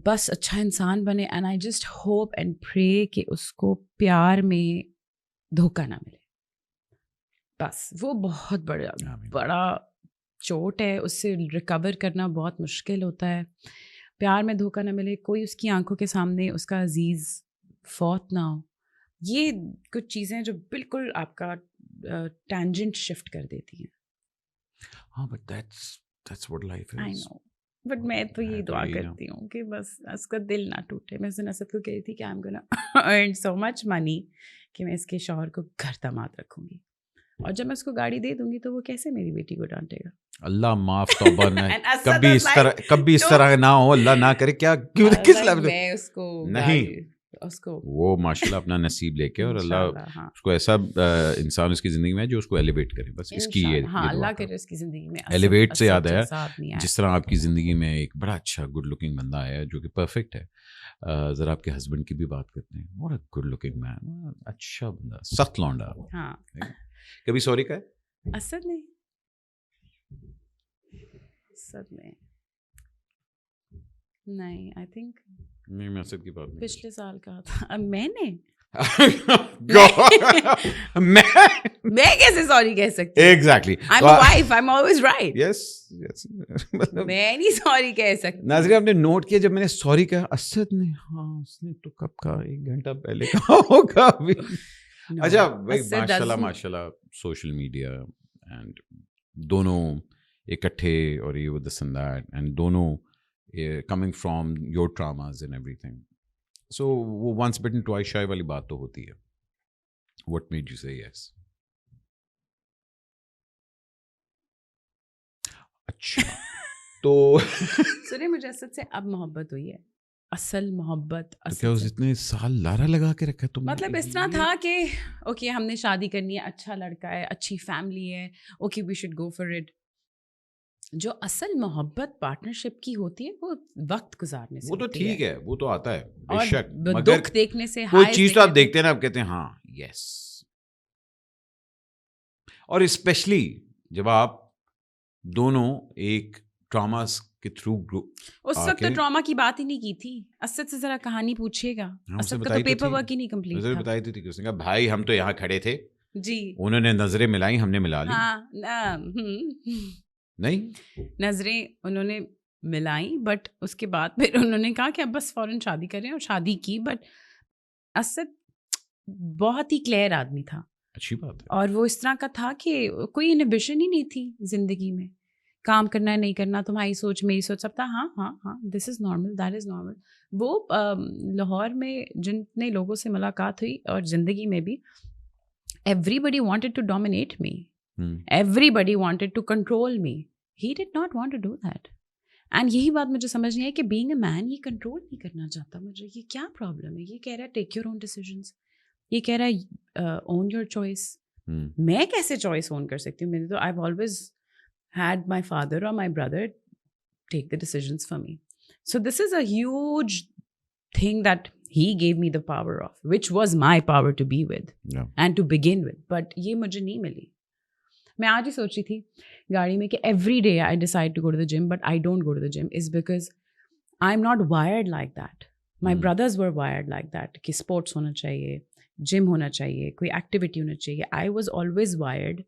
Speaker 1: बस अच्छा इंसान बने. And I just hope and pray कि उसको प्यार में धोखा ना मिले. बस वो बहुत बड़ा चोट है, उससे रिकवर करना बहुत मुश्किल होता है. प्यार में धोखा ना मिले, कोई उसकी आंखों के सामने उसका अजीज फौत ना हो. ये कुछ चीज़ें जो बिल्कुल आपका टेंजेंट शिफ्ट कर देती हैं.
Speaker 2: हाँ, but that's what life is.
Speaker 1: I know. But मैं तो ये दुआ करती हूँ कि बस उसका दिल ना टूटे. मैं उसे नसद को कही थी कि I am gonna earn so much money कि मैं इसके शौहर को घर दामाद रखूँगी, और जब मैं उसको गाड़ी दे दूंगी तो वो कैसे मेरी बेटी को डांटेगा.
Speaker 2: अल्लाह माफ तौबा न कभी इस तरह ना हो, अल्लाह ना करे. क्या क्यों, किस लेवल
Speaker 1: मैं उसको
Speaker 2: नहीं
Speaker 1: उसको
Speaker 2: वो माशाल्लाह अपना नसीब लेके और अल्लाह उसको ऐसा इंसान उसकी ज़िंदगी में जो उसको एलिवेट करे. बस इसकी ये
Speaker 1: अल्लाह करे उसकी ज़िंदगी में.
Speaker 2: एलिवेट से याद आया, जिस तरह आपकी ज़िंदगी में एक बड़ा अच्छा गुड लुकिंग बंदा आया जो कि परफेक्ट है. ज़रा आपके हस्बैंड की भी बात करते हैं. What a good looking man, अच्छा बंदा, सख्त लौंडा. हाँ, कभी सॉरी का है
Speaker 1: असद ने नहीं, आई थिंक
Speaker 2: नहीं, मैं असद की बात नहीं,
Speaker 1: पिछले साल कहा था. अब मैंने मैं कैसे सॉरी कह सकती हूँ?
Speaker 2: Exactly,
Speaker 1: I am wife, I am always right.
Speaker 2: Yes
Speaker 1: मैं नहीं सॉरी कह सकती.
Speaker 2: नाज़रीन, आपने नोट किया जब मैंने सॉरी कहा, असद ने हाँ उसने तो कब कहा, 1 घंटा पहले कहा होगा अभी. अच्छा भाई, माशाल्लाह सोशल मीडिया एंड दोनों इकट्ठे और ये दिस एंड दैट एंड दोनों coming from your traumas and everything. So वो once bitten twice shy वाली बात तो होती है. What made you say yes? अच्छा तो
Speaker 1: सुनिए, मुझे असद से अब मोहब्बत हुई है, असल मोहब्बत.
Speaker 2: तो क्या उस इतने साल लारा लगा के रखा तुमने?
Speaker 1: मतलब इस तरह था कि ओके हमने शादी करनी है, अच्छा लड़का है, अच्छी फैमिली है, okay we should go for it. जो असल मोहब्बत पार्टनरशिप की होती है वो वक्त गुजारने से,
Speaker 2: वो तो ठीक है, वो तो आता है
Speaker 1: बेशक, मगर दुख देखने से,
Speaker 2: कोई चीज तो आप देखते हैं ना, आप कहते हैं हाँ यस. और स्पेशली जब आप दोनों एक ट्रॉमा के थ्रू
Speaker 1: उस वक्त तो ट्रॉमा की बात ही नहीं की थी. असद से जरा कहानी पूछिएगा. असद का तो पेपर वर्क ही नहीं कंप्लीट था.
Speaker 2: बताई थी उसने कहा भाई हम तो यहाँ खड़े थे
Speaker 1: जी,
Speaker 2: उन्होंने नजरें मिलाई, हमने मिला ली. नहीं,
Speaker 1: नजरें उन्होंने मिलाई, बट उसके बाद फिर उन्होंने कहा कि अब बस फौरन शादी करें, और शादी की. बट असद बहुत ही क्लियर आदमी था.
Speaker 2: अच्छी बात है।
Speaker 1: और वो इस तरह का था कि कोई इनहिबिशन ही नहीं थी ज़िंदगी में, काम करना है नहीं करना, तुम्हारी सोच मेरी सोच, सब था हाँ हाँ हाँ, this is normal, that is normal. वो लाहौर में जितने लोगों से मुलाकात हुई और ज़िंदगी में भी, everybody wanted to dominate me. Everybody wanted to control me. He did not want to do that. And यही बात मुझे समझ नहीं है कि being a man ये कंट्रोल नहीं करना चाहता मुझे। ये क्या प्रॉब्लम है? ये कह रहा है टेक योर ओन डिसीजंस, ये कह रहा है ओन योर चॉइस। मैं कैसे चॉइस ओन कर सकती हूँ? मैंने तो I always had my father और my brother take the decisions for me. So this is a huge thing that he gave me the power of, which was my power to be with and to begin with, but ये मुझे नहीं मिली। मैं आज ही सोच रही थी गाड़ी में कि every day I decide to go to the gym, but I don't go to the gym is because I'm not wired like that. My brothers were wired like that कि sports होना चाहिए, gym होना चाहिए, कोई activity होना चाहिए। I was always wired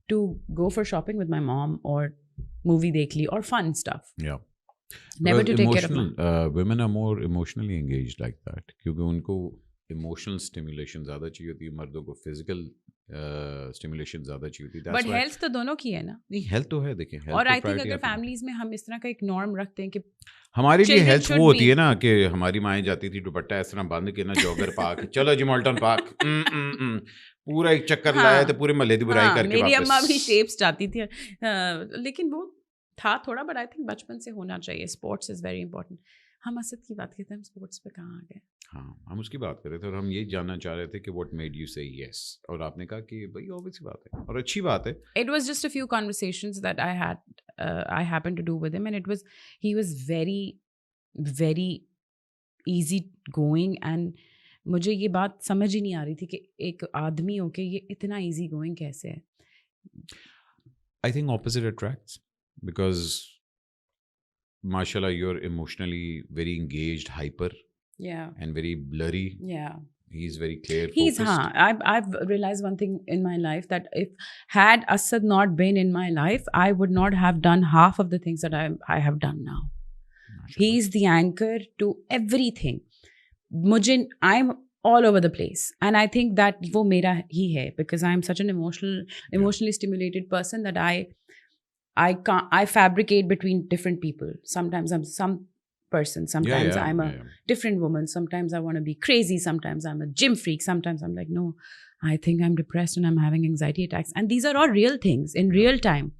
Speaker 1: to go for shopping with my mom or movie देख ली or fun stuff.
Speaker 2: Yeah.
Speaker 1: Never
Speaker 2: Because
Speaker 1: to take care of my
Speaker 2: women are more emotionally engaged like that, क्योंकि उनको emotional stimulation ज़्यादा चाहिए होती है, मर्दों को physical stimulation ज़्यादा चाहिए होती है।
Speaker 1: बट हेल्थ तो दोनों की है ना।
Speaker 2: नहीं, हेल्थ तो है, देखिए health
Speaker 1: और
Speaker 2: तो
Speaker 1: आई थिंक
Speaker 2: priority
Speaker 1: अगर
Speaker 2: है अपनी।
Speaker 1: फैमिलीज में हम इस तरह का एक नॉर्म रखते हैं कि
Speaker 2: हमारे लिए
Speaker 1: children
Speaker 2: हेल्थ
Speaker 1: should
Speaker 2: वो होती
Speaker 1: be-
Speaker 2: है ना कि हमारी माएँ जाती थी दुपट्टा इस तरह बांध के ना जॉगर पार्क, चलो जी मोल्टन पार्क, पूरा एक चक्कर लाया तो पूरे महल्ले की बुराई करके
Speaker 1: मेरी
Speaker 2: वापस।
Speaker 1: अम्मा भी शेप्स जाती थी लेकिन वो था थोड़ा, बट आई थिंक बचपन से होना चाहिए। Sports is very important. हम असद की बात करते हैं, हम स्पोर्ट्स पे कहाँ आ गए?
Speaker 2: हाँ, हम उसकी बात कर रहे थे और हम यही जानना चाह रहे थे कि व्हाट मेड यू से यस, और आपने कहा कि भाई ऑब्वियस बात है और अच्छी बात है।
Speaker 1: It was just a few conversations that I had, I happened to do with him, and he was very, very easy going, and मुझे ये बात समझ ही नहीं आ रही थी कि एक आदमी हो के ये इतना easy going कैसे है।
Speaker 2: I think opposite attracts because mashallah you're emotionally very engaged, hyper
Speaker 1: Yeah.
Speaker 2: and very blurry.
Speaker 1: Yeah.
Speaker 2: He's very clear
Speaker 1: He's
Speaker 2: focused.
Speaker 1: I've realized one thing in my life, that if had Asad not been in my life, I would not have done half of the things that I have done now.
Speaker 2: Mashallah.
Speaker 1: He's the anchor to everything. I'm all over the place, and I think that वो मेरा ही है, because I'm such an emotionally stimulated person that I fabricate between different people. Sometimes I'm some person, sometimes I'm a different woman, sometimes I want to be crazy, sometimes I'm a gym freak, sometimes I'm like, no, I think I'm depressed and I'm having anxiety attacks, and these are all real things in real time.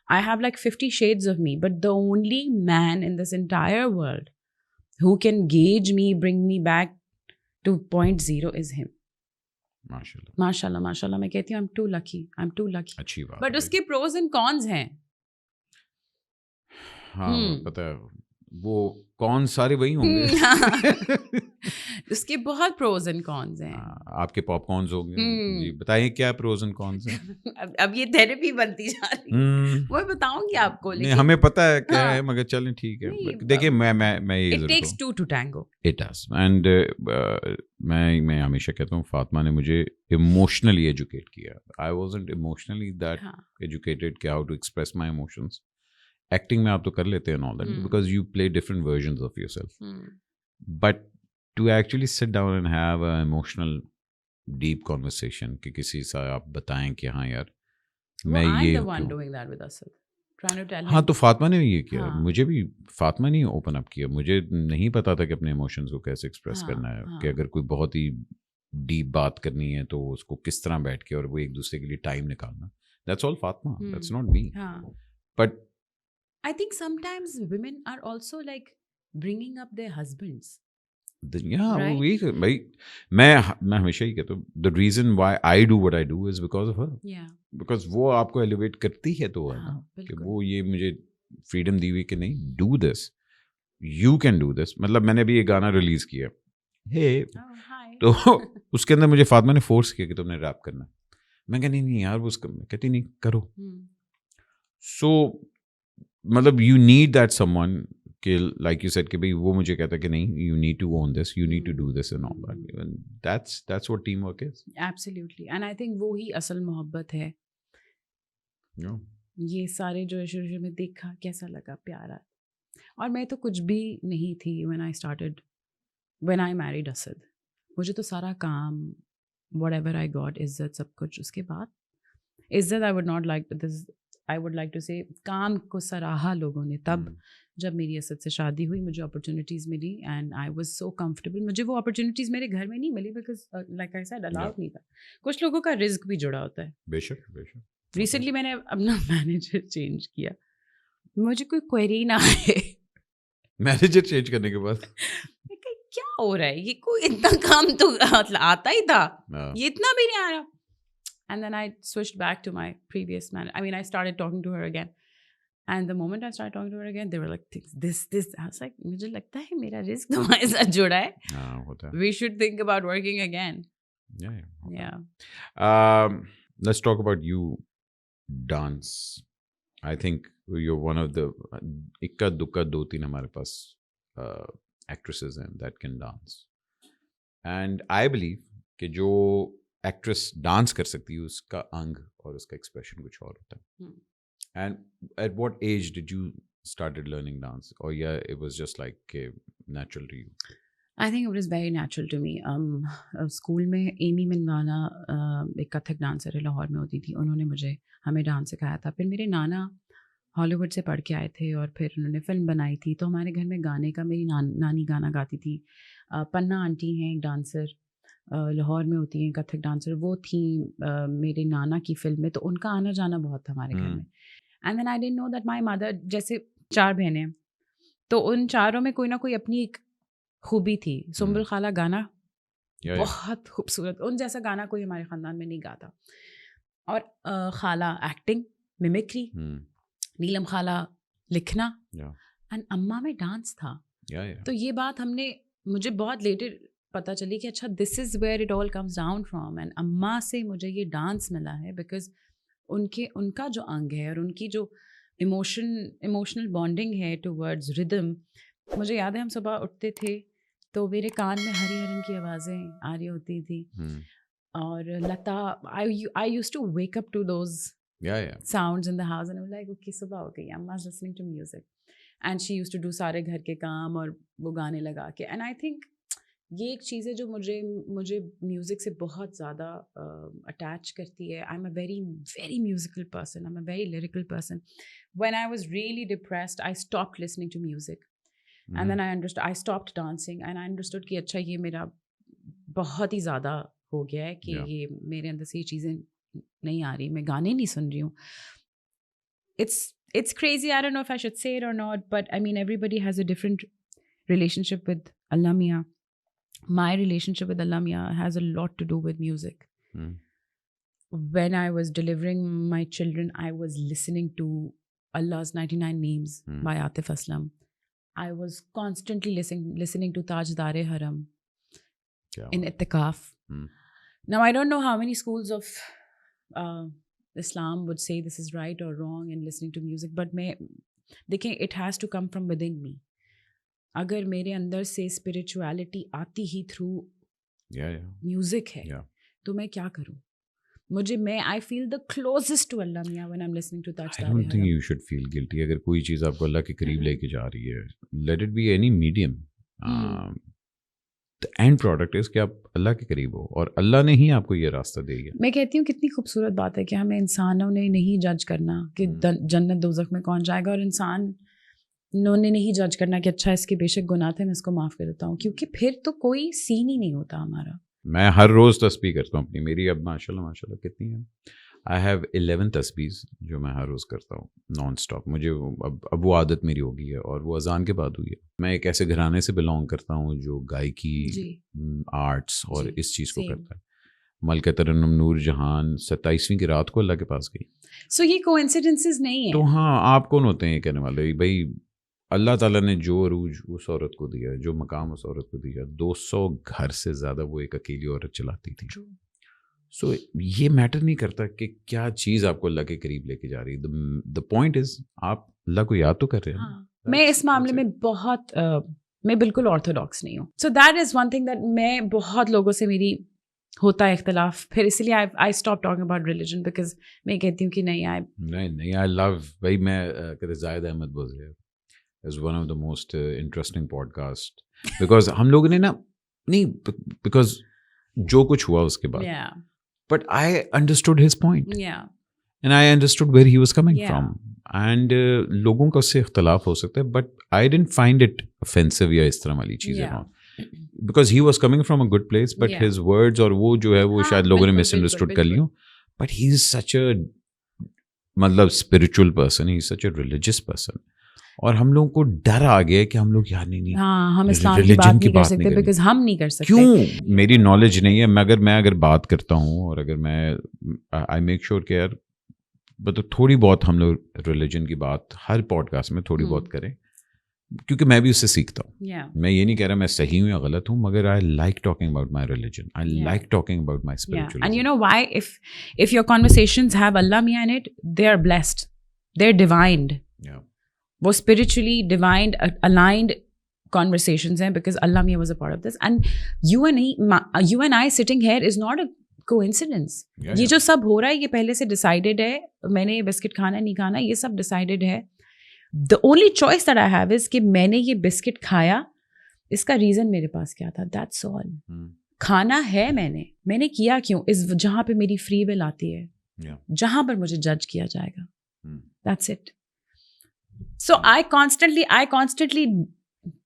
Speaker 1: I have like 50 shades of me, but the only man in this entire world who can gauge me, bring me back to point zero is him.
Speaker 2: माशाल्लाह
Speaker 1: माशाल्लाह मैं कहती हूँ I'm too lucky.
Speaker 2: अच्छी बात।
Speaker 1: But उसके pros and cons हैं।
Speaker 2: हाँ पता है, वो कौन सारे वही होंगे।
Speaker 1: उसके बहुत प्रोज एंड कॉन्स हैं।
Speaker 2: आपके पॉपकॉर्न्स होंगे। जी बताइए क्या प्रोज एंड कॉन्स हैं।
Speaker 1: अब ये थेरेपी बनती जा रही है, वो बताऊंगी आपको।
Speaker 2: लेकिन हमें पता है क्या है, मगर चलें ठीक है। देखिए मैं ये
Speaker 1: it takes two to tango.
Speaker 2: It does. And मैं हमेशा कहता हूँ फातिमा ने मुझे इमोशनली एजुकेट किया। I wasn't emotionally that educated कि how to express my emotions. Acting में आप तो कर लेते हैं all that because you play different versions of yourself, but to actually sit down and have a emotional deep conversation कि किसी से आप बताएं कि हाँ यार मैं ये हाँ, तो फातिमा ने ये किया। मुझे भी फातिमा ने ओपन अप किया। मुझे नहीं पता था कि अपने इमोशंस को कैसे एक्सप्रेस करना है, कि अगर कोई बहुत ही डीप बात करनी है तो उसको किस तरह बैठ के और वो एक दूसरे के लिए टाइम निकालना। That's all Fatima, that's not me. But
Speaker 1: I think sometimes women are also like bringing up their husbands.
Speaker 2: Yeah, भाई मैं हमेशा ही कहता हूँ the reason why I do what I do is because of her.
Speaker 1: Yeah.
Speaker 2: Because वो आपको elevate करती है तो है ना, कि वो ये मुझे freedom दी हुई कि नहीं do this, you can do this। मतलब मैंने भी ये गाना रिलीज किया hey, तो उसके अंदर मुझे फातिमा ने फोर्स किया कि तुमने रैप करना। मैं कहा नहीं यार, वो कहती नहीं करो। So मतलब यू नीड दैट समवन कि लाइक यू सेड कि भाई वो मुझे कहता है कि नहीं you need to own this, you need to do this and all that. That's what team work is.
Speaker 1: Absolutely, and I think वो ही असल मोहब्बत है। ये सारे जो शुरू में देखा कैसा लगा, प्यारा। और मैं तो कुछ भी नहीं थी व्हेन आई मैरिड असद। मुझे तो सारा काम, whatever I got, इज्जत सब कुछ, उसके बाद इज्जत I would not like to this, I would like to say काम को सराहा लोगों ने तब जब मेरी असद से शादी हुई, मुझे अपॉर्चुनिटीज़ मिली and I was so comfortable. मुझे वो अपॉर्चुनिटीज़ मेरे घर में नहीं मिली because like I said allowed नहीं था. कुछ लोगों का रिस्क भी जुड़ा होता है.
Speaker 2: बेशक बेशक.
Speaker 1: रिसेंटली मैंने अपना मैनेजर चेंज किया, मुझे कोई क्वेरी ना आए
Speaker 2: मैनेजर चेंज करने के बाद
Speaker 1: क्या हो रहा है, ये कोई इतना काम तो मतलब आता ही था, ये इतना भी नहीं आ रहा. And then I switched back to my previous manager. I mean, I started talking to her again. And the moment I started talking to her again, they were like, this. I was like, मुझे लगता है मेरा risk तुम्हारे साथ जुड़ा है.
Speaker 2: होता है.
Speaker 1: We should think about working again.
Speaker 2: Yeah. Let's talk about you, dance. I think you're one of the इक्का दुक्का 2-3 हमारे पास actresses हैं that can dance. And I believe कि जो एक्ट्रेस डांस कर सकती है उसका अंग और उसका एक्सप्रेशन कुछ और होता है. And at what age did you started learning dance, और या it was just like natural to you?
Speaker 1: I think it was very natural to me. School में एमी मिनवाला एक कथक डांसर है, लाहौर में होती थी, उन्होंने हमें डांस सिखाया था. फिर मेरे नाना हॉलीवुड से पढ़ के आए थे और फिर उन्होंने फिल्म बनाई थी, तो हमारे घर में गाने का, मेरी नानी गाना गाती थी. पन्ना आंटी हैं एक डांसर, लाहौर में होती हैं कथक डांसर, वो थी मेरे नाना की फिल्म में, तो उनका आना जाना बहुत था हमारे घर में. And then I didn't know that my mother, जैसे 4 बहनें, तो उन चारों में कोई ना कोई अपनी एक खूबी थी. सुंबुल खाला गाना बहुत खूबसूरत, उन जैसा गाना कोई हमारे ख़ानदान में नहीं गाता. और खाला एक्टिंग, मिमिक्री, नीलम खाला लिखना, एंड अम्मा में डांस था. तो ये बात मुझे बहुत लेटर पता चली कि अच्छा this is where it all comes down from. And अम्मा से मुझे ये डांस मिला है बिकॉज उनका जो अंग है और उनकी जो इमोशनल बॉन्डिंग है टूवर्ड्स रिदम. मुझे याद है हम सुबह उठते थे तो मेरे कान में हरिहरन की आवाज़ें आ रही होती थी. और Lata, I used to wake up to those sounds in the house and I was like, okay, सुबह हो गई, Amma's listening to music and she used to do सारे घर के काम और वो गाने लगा के. And I think ये एक चीज़ है जो मुझे म्यूज़िक से बहुत ज़्यादा अटैच करती है. I am a very very musical person, I am a very lyrical person. When I was really depressed I stopped listening to music and then I stopped dancing and I understood कि अच्छा ये मेरा बहुत ही ज़्यादा हो गया है कि ये मेरे अंदर से ये चीज़ें नहीं आ रही, मैं गाने नहीं सुन रही हूँ. It's crazy, I don't know if I should say it or not, but I mean everybody has a different relationship with Allah Mia. My relationship with Allah Mia has a lot to do with music. When I was delivering my children, I was listening to Allah's 99 Names by Atif Aslam. I was constantly listening to Tajdar Haram in Ittikaf. Now, I don't know how many schools of Islam would say this is right or wrong in listening to music, but देखें, it has to come from within me. अगर मेरे अंदर से spirituality आती ही through music है तो मैं क्या करूं? I feel the closest to Allah Mia when I'm listening to Tajdar.
Speaker 2: I don't think you should feel guilty. अगर कोई चीज़ आपको अल्लाह के करीब लेके जा रही है, let it be any medium. The end product is कि आप अल्लाह के करीब हो और अल्लाह ने ही आपको ये रास्ता दिया.
Speaker 1: मैं कहती हूँ कितनी खूबसूरत बात है कि हमें इंसानों ने नहीं जज करना कि जन्नत दोज़ख में कौन जाएगा, और इंसानों ने नहीं जज करना कि अच्छा इसके बेशक गुनाह थे मैं इसको माफ़ कर देता हूँ, क्योंकि फिर तो कोई सीन ही नहीं होता हमारा. मैं
Speaker 2: हर रोज़ तस्बीह करता हूँ अपनी, मेरी अब माशाल्लाह कितनी है, आई हैव 11 तस्बीह जो मैं हर रोज़ करता हूँ नॉन स्टॉप. मुझे अब वो आदत मेरी हो गई है और वो अजान के बाद हुई है. मैं एक ऐसे घराने से बिलोंग करता हूँ जो गायकी, आर्ट्स और इस चीज़ को करता है. मलका तरन्नुम नूर जहान 27वीं की रात को अल्लाह के पास गई.
Speaker 1: सो ये कोइंसिडेंसेस नहीं है.
Speaker 2: तो हाँ, आप कौन होते हैं ये कहने वाले? भाई अल्लाह ताला ने जो अरूज उस औरत को दिया, जो मकाम उस औरत को दिया, 200 घर से ज़्यादा वो एक अकेली औरत चलाती थी. सो ये मैटर नहीं करता कि क्या चीज़ आपको अल्लाह के करीब लेके जा रही है. द पॉइंट इज़ आप अल्लाह को याद तो कर रहे हैं.
Speaker 1: हाँ. मैं इस मामले में बहुत मैं बिल्कुल ऑर्थोडॉक्स नहीं हूँ. So that is one thing that मैं बहुत लोगों से मेरी होता है इख्तिलाफ, फिर इसलिए I stop talking about religion because मैं कहती हूँ कि नहीं
Speaker 2: आई लव भाई. मैं कहते Zahid Ahmad बोज़े is one of the most interesting podcast because हम लोगों ने ना नहीं because जो कुछ हुआ उसके बाद.
Speaker 1: Yeah.
Speaker 2: But I understood his point.
Speaker 1: Yeah.
Speaker 2: And I understood where he was coming
Speaker 1: Yeah.
Speaker 2: from. And लोगों का उससे इख्तलाफ हो सकता है, but I didn't find it offensive या इस तरह वाली चीज़ें.
Speaker 1: Yeah.
Speaker 2: Because he was coming from a good place, but
Speaker 1: Yeah.
Speaker 2: his words और वो जो है वो
Speaker 1: हाँ,
Speaker 2: शायद लोगों ने
Speaker 1: बिल्कुल,
Speaker 2: misunderstood कर
Speaker 1: बिल्कुल,
Speaker 2: लियो. But he is such a मतलब spiritual person, he is such a religious person. और हम लोगों को डर आ गया कि हम लोग यार नहीं
Speaker 1: हाँ, हम इस्लाम की
Speaker 2: religion
Speaker 1: बात
Speaker 2: की
Speaker 1: नहीं कर
Speaker 2: बात
Speaker 1: सकते
Speaker 2: नहीं
Speaker 1: बिकॉज हम नहीं कर सकते.
Speaker 2: क्यों? मेरी नॉलेज नहीं है. मैं अगर बात करता हूँ और अगर मैं आई मेक श्योर कि यार मतलब थोड़ी बहुत हम लोग रिलीजन की बात हर पॉडकास्ट में थोड़ी बहुत करें, क्योंकि मैं भी उससे सीखता हूँ.
Speaker 1: Yeah.
Speaker 2: मैं ये नहीं कह रहा मैं सही हूँ या गलत हूँ, मगर I like talking about my religion, I like talking about my
Speaker 1: Yeah.
Speaker 2: Spiritualism.
Speaker 1: And you know why? If your conversations have Allah Mia in it, they are blessed. They're divined.
Speaker 2: Yeah.
Speaker 1: वो spiritually divined, aligned conversations हैं because Allah Mia was a part of this. And you and I sitting here is not a coincidence.
Speaker 2: Yeah,
Speaker 1: ये
Speaker 2: yeah.
Speaker 1: जो सब हो रहा है ये पहले से decided है. मैंने ये बिस्किट खाना नहीं खाना ये सब decided है. The only choice that I have is कि मैंने ये बिस्किट खाया, इसका रीज़न मेरे पास क्या था. That's all. खाना है मैंने किया क्यों? इस जहाँ पे मेरी फ्री विल आती है,
Speaker 2: Yeah.
Speaker 1: जहाँ पर मुझे जज किया जाएगा. That's it. So I constantly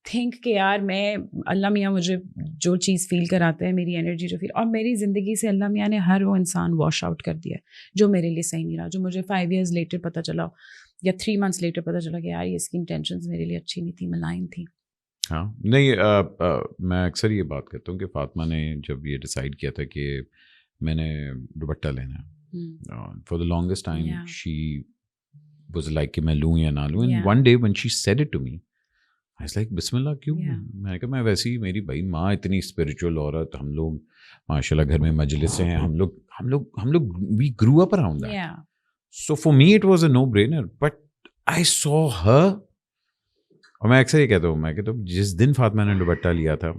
Speaker 1: think कि यार मैं अल्लाह मियाँ मुझे जो चीज़ फील कराते हैं, मेरी एनर्जी जो फील, और मेरी ज़िंदगी से अल्लाह मियाँ ने हर वो इंसान वॉश आउट कर दिया जो मेरे लिए सही नहीं रहा, जो मुझे 5 years later पता चला या 3 months later पता चला कि यार ये इसकी इंटेंशंस मेरे लिए अच्छी नहीं थी, मलाइन थी.
Speaker 2: हाँ नहीं मैं अक्सर ये बात करता हूँ कि फातिमा ने जब ये डिसाइड किया था कि मैंने दुपट्टा लेना है, for the longest time
Speaker 1: Yeah.
Speaker 2: She was like कि मैं लूँ या ना लूँ. And
Speaker 1: Yeah.
Speaker 2: One day when she said it to me I was like बिस्मिल्लाह क्यों?
Speaker 1: Yeah.
Speaker 2: मैं कहा मैं वैसे ही, मेरी भाई माँ इतनी स्पिरिचुअल औरत, हम लोग माशाल्लाह घर में मजलिसें हैं, हम लोग we grew up around that.
Speaker 1: Yeah.
Speaker 2: So for me it was a no-brainer, but I saw her. और मैं अक्सर ये कहता हूँ, मैं कहता हूँ जिस दिन फातिमा ने दुपट्टा लिया था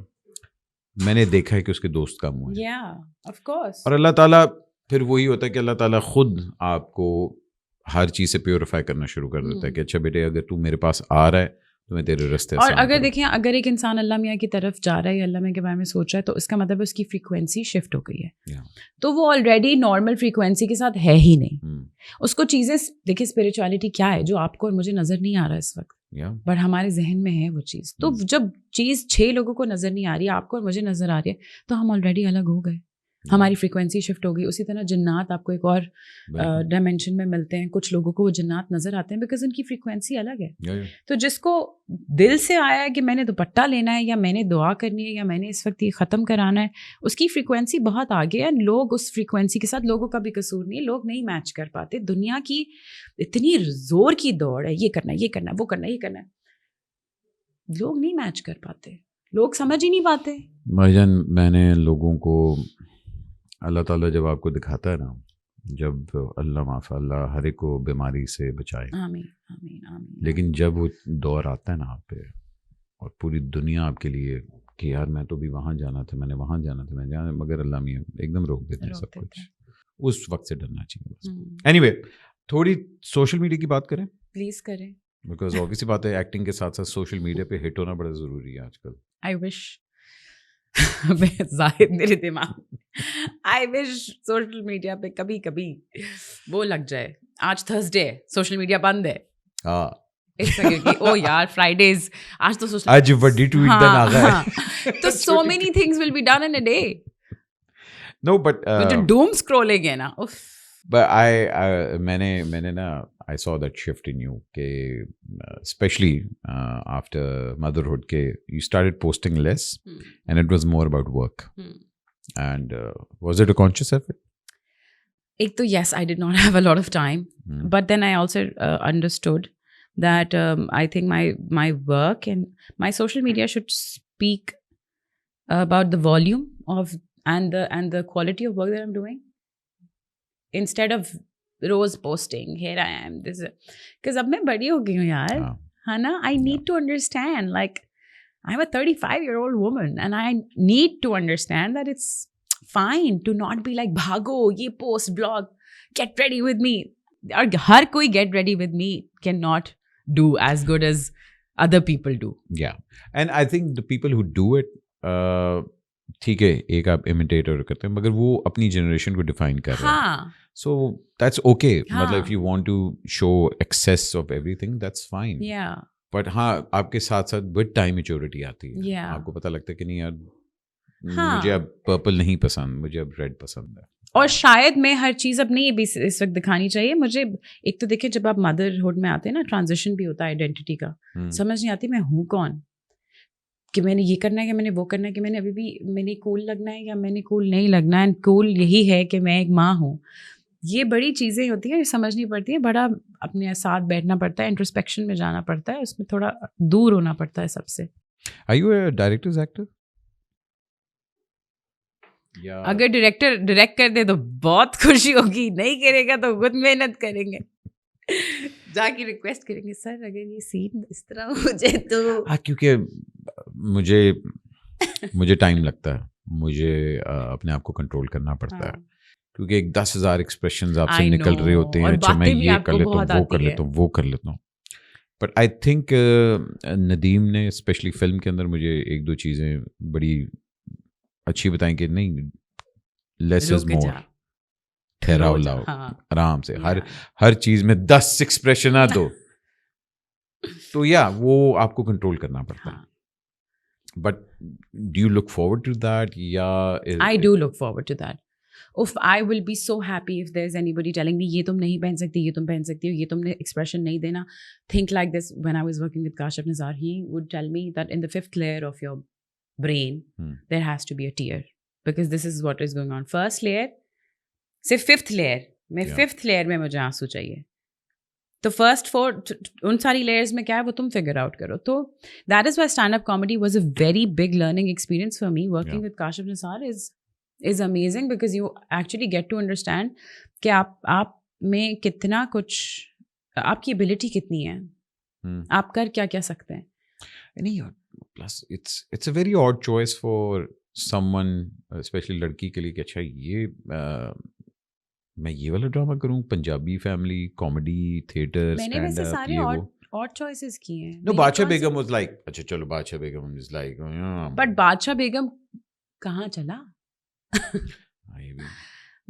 Speaker 2: मैंने देखा है कि उसके दोस्त कम हुए.
Speaker 1: Yeah, of course.
Speaker 2: और अल्लाह ताला फिर वही होता है कि अल्लाह ताला खुद आपको हर चीज़ से प्योरीफाई करना शुरू कर देता है कि अच्छा बेटे अगर तू मेरे पास आ रहा है तो मैं तेरे रास्ते
Speaker 1: और अगर देखें, अगर एक इंसान अल्लाह मियाँ की तरफ जा रहा है या अल्लाह मियाँ के बारे में सोच रहा है तो इसका मतलब है उसकी फ्रीक्वेंसी शिफ्ट हो गई है.
Speaker 2: Yeah.
Speaker 1: तो वो ऑलरेडी नॉर्मल फ्रीक्वेंसी के साथ है ही नहीं. उसको चीज़ें, देखिए स्पिरिचुअलिटी क्या है जो आपको और मुझे नज़र नहीं आ रहा इस वक्त, बट हमारे जहन में है वो चीज़. तो जब चीज़ 6 लोगों को नज़र नहीं आ रही है, आपको और मुझे नज़र आ रही है, तो हम ऑलरेडी अलग हो गए, हमारी फ्रीक्वेंसी शिफ्ट हो गई. उसी तरह जन्नात आपको एक और डायमेंशन में मिलते हैं. कुछ लोगों को वो जन्नात नज़र आते हैं बिकॉज उनकी फ्रीक्वेंसी अलग है. तो जिसको दिल से आया है कि मैंने दुपट्टा लेना है या मैंने दुआ करनी है या मैंने इस वक्त ये ख़त्म कराना है, उसकी फ्रीक्वेंसी बहुत आगे है. लोग उस फ्रीक्वेंसी के साथ, लोगों का भी कसूर नहीं है, लोग नहीं मैच कर पाते. दुनिया की इतनी ज़ोर की दौड़ है, ये करना, ये करना, वो करना, ये करना, लोग नहीं मैच कर पाते, लोग समझ ही नहीं पाते.
Speaker 2: भाईजान मैंने लोगों को, अल्लाह ताला जब आपको दिखाता है ना, जब अल्लाह माफ़ अल्लाह हर एक को बीमारी से बचाए,
Speaker 1: आमीन आमीन आमीन.
Speaker 2: लेकिन जब वो दौर आता है ना आप पे और पूरी दुनिया आपके लिए कि यार मैं तो भी वहाँ जाना था, मैंने वहाँ जाना था, मैं जाना, मगर अल्लाह मियाँ एकदम रोक देते हैं सब कुछ. उस वक्त से डरना चाहिए. एनीवे थोड़ी सोशल मीडिया की बात करें,
Speaker 1: प्लीज़ करें,
Speaker 2: बिकॉज ऑब्वियसली बात है एक्टिंग के साथ साथ सोशल मीडिया पे हिट होना बड़ा ज़रूरी है आजकल.
Speaker 1: आई विश जाहिद मेरे दिमाग, आई विश सोशल मीडिया पे कभी कभी वो लग जाए. आज थर्सडे है, सोशल मीडिया बंद है.
Speaker 2: हाँ
Speaker 1: ओ यार फ्राइडेज, आज तो सोशल,
Speaker 2: आज वड्डी ट्वीट दिन आ गया.
Speaker 1: तो so many things will be done in a day.
Speaker 2: No but
Speaker 1: जो डूम स्क्रॉलिंग है ना, उफ.
Speaker 2: But मैंने ना I saw that shift in you के especially after motherhood के you started posting less and it was more about work. And was it a conscious effort?
Speaker 1: एक तो yes, I did not have a lot of time, but then I also understood that I think my work and my social media should speak about the volume of and the quality of work that I'm doing, instead of रोज posting here I am this, because अब मैं बड़ी हो गई हूँ यार, है ना. I need to understand, like I'm a 35-year-old woman and I need to understand that it's fine to not be like भागो ये post blog get ready with me. और हर कोई get ready with me cannot do as good as other people do.
Speaker 2: Yeah, and I think the people who do it ठीक है एक आप imitator करते हैं मगर वो अपनी जनरेशन को डिफाइन कर रहे हैं
Speaker 1: हाँ
Speaker 2: सो दैट्स ओके
Speaker 1: हाँ.
Speaker 2: मतलब if you want to show excess of everything that's fine
Speaker 1: या
Speaker 2: बट हाँ आपके साथ साथ विद टाइम मैच्योरिटी आती है
Speaker 1: Yeah.
Speaker 2: आपको पता लगता है कि नहीं यार
Speaker 1: हाँ.
Speaker 2: मुझे अब पर्पल नहीं पसंद मुझे अब रेड पसंद है
Speaker 1: और शायद मैं हर चीज़ अब नहीं भी इस वक्त दिखानी चाहिए मुझे एक तो देखिए जब आप मदरहुड में आते हैं ना ट्रांजिशन भी होता है आइडेंटिटी का समझ नहीं आती मैं हूँ कौन कि मैंने ये करना है कि मैंने वो करना है कि मैंने अभी भी मैंने कूल लगना है या मैंने कूल नहीं लगना है एंड कूल यही है कि मैं एक माँ हूँ ये बड़ी चीज़ें होती हैं समझनी पड़ती है बड़ा अपने साथ बैठना पड़ता है इंट्रोस्पेक्शन में जाना पड़ता है उसमें थोड़ा दूर होना पड़ता है सबसे
Speaker 2: are you a director's actor या
Speaker 1: अगर डायरेक्टर डायरेक्ट कर दे तो बहुत खुशी होगी नहीं करेगा तो खुद मेहनत करेंगे जाके रिक्वेस्ट करेंगे सर अगर ये सीन इस तरह हो जाए तो
Speaker 2: हाँ क्योंकि मुझे टाइम लगता है मुझे अपने आप को कंट्रोल करना पड़ता है क्योंकि एक 10,000 एक्सप्रेशंस आपसे
Speaker 1: I
Speaker 2: निकल रहे
Speaker 1: know,
Speaker 2: होते हैं
Speaker 1: और
Speaker 2: अच्छा मैं
Speaker 1: बातें भी
Speaker 2: ये
Speaker 1: आपको
Speaker 2: कर लेता हूँ
Speaker 1: बहुत
Speaker 2: वो
Speaker 1: आती
Speaker 2: कर
Speaker 1: है।
Speaker 2: लेता हूँ वो कर लेता हूँ बट आई थिंक नदीम ने स्पेशली फिल्म के अंदर मुझे एक दो चीज़ें बड़ी अच्छी बताई कि नहीं लेस इज
Speaker 1: रुक
Speaker 2: मोर
Speaker 1: जा,
Speaker 2: ठहराव
Speaker 1: खरो जा,
Speaker 2: लाओ
Speaker 1: हाँ।
Speaker 2: आराम से
Speaker 1: Yeah.
Speaker 2: हर चीज़ में 10 एक्सप्रेशन ना दो तो या वो आपको कंट्रोल करना पड़ता है
Speaker 1: हाँ.
Speaker 2: But do you look forward to that या
Speaker 1: I do look forward to that. Oof, I will be so happy if there's anybody telling me ये तुम नहीं पहन सकती ये तुम पहन सकती हो ये तुमने expression नहीं देना. Think like this. When I was working with Kashif Nizar, he would tell me that in the 5th layer of your brain, there has to be a tear because this is what is going on. First layer, सिर्फ 5th layer में
Speaker 2: Yeah.
Speaker 1: 5th layer में मुझे आंसू चाहिए. तो first 4 उन सारी layers में क्या है वो तुम फिगर आउट करो तो that is why stand up comedy was a very big learning experience for me working with Kashif Nisar is amazing because you actually get to understand कि आप में कितना कुछ आपकी एबिलिटी कितनी है आप कर क्या क्या सकते हैं
Speaker 2: नहीं plus it's a very odd choice for someone specially लड़की के लिए कि अच्छा ये मैं ये वाला ड्रामा करूं पंजाबी फैमिली कॉमेडी थिएटर
Speaker 1: मैंने वैसे
Speaker 2: स्टैंड अप
Speaker 1: सारे
Speaker 2: ये वो
Speaker 1: और चॉइसेस किए हैं
Speaker 2: नो बादशाह बेगम वाज लाइक अच्छा चलो बादशाह बेगम इज लाइक
Speaker 1: बट बादशाह बेगम कहाँ चला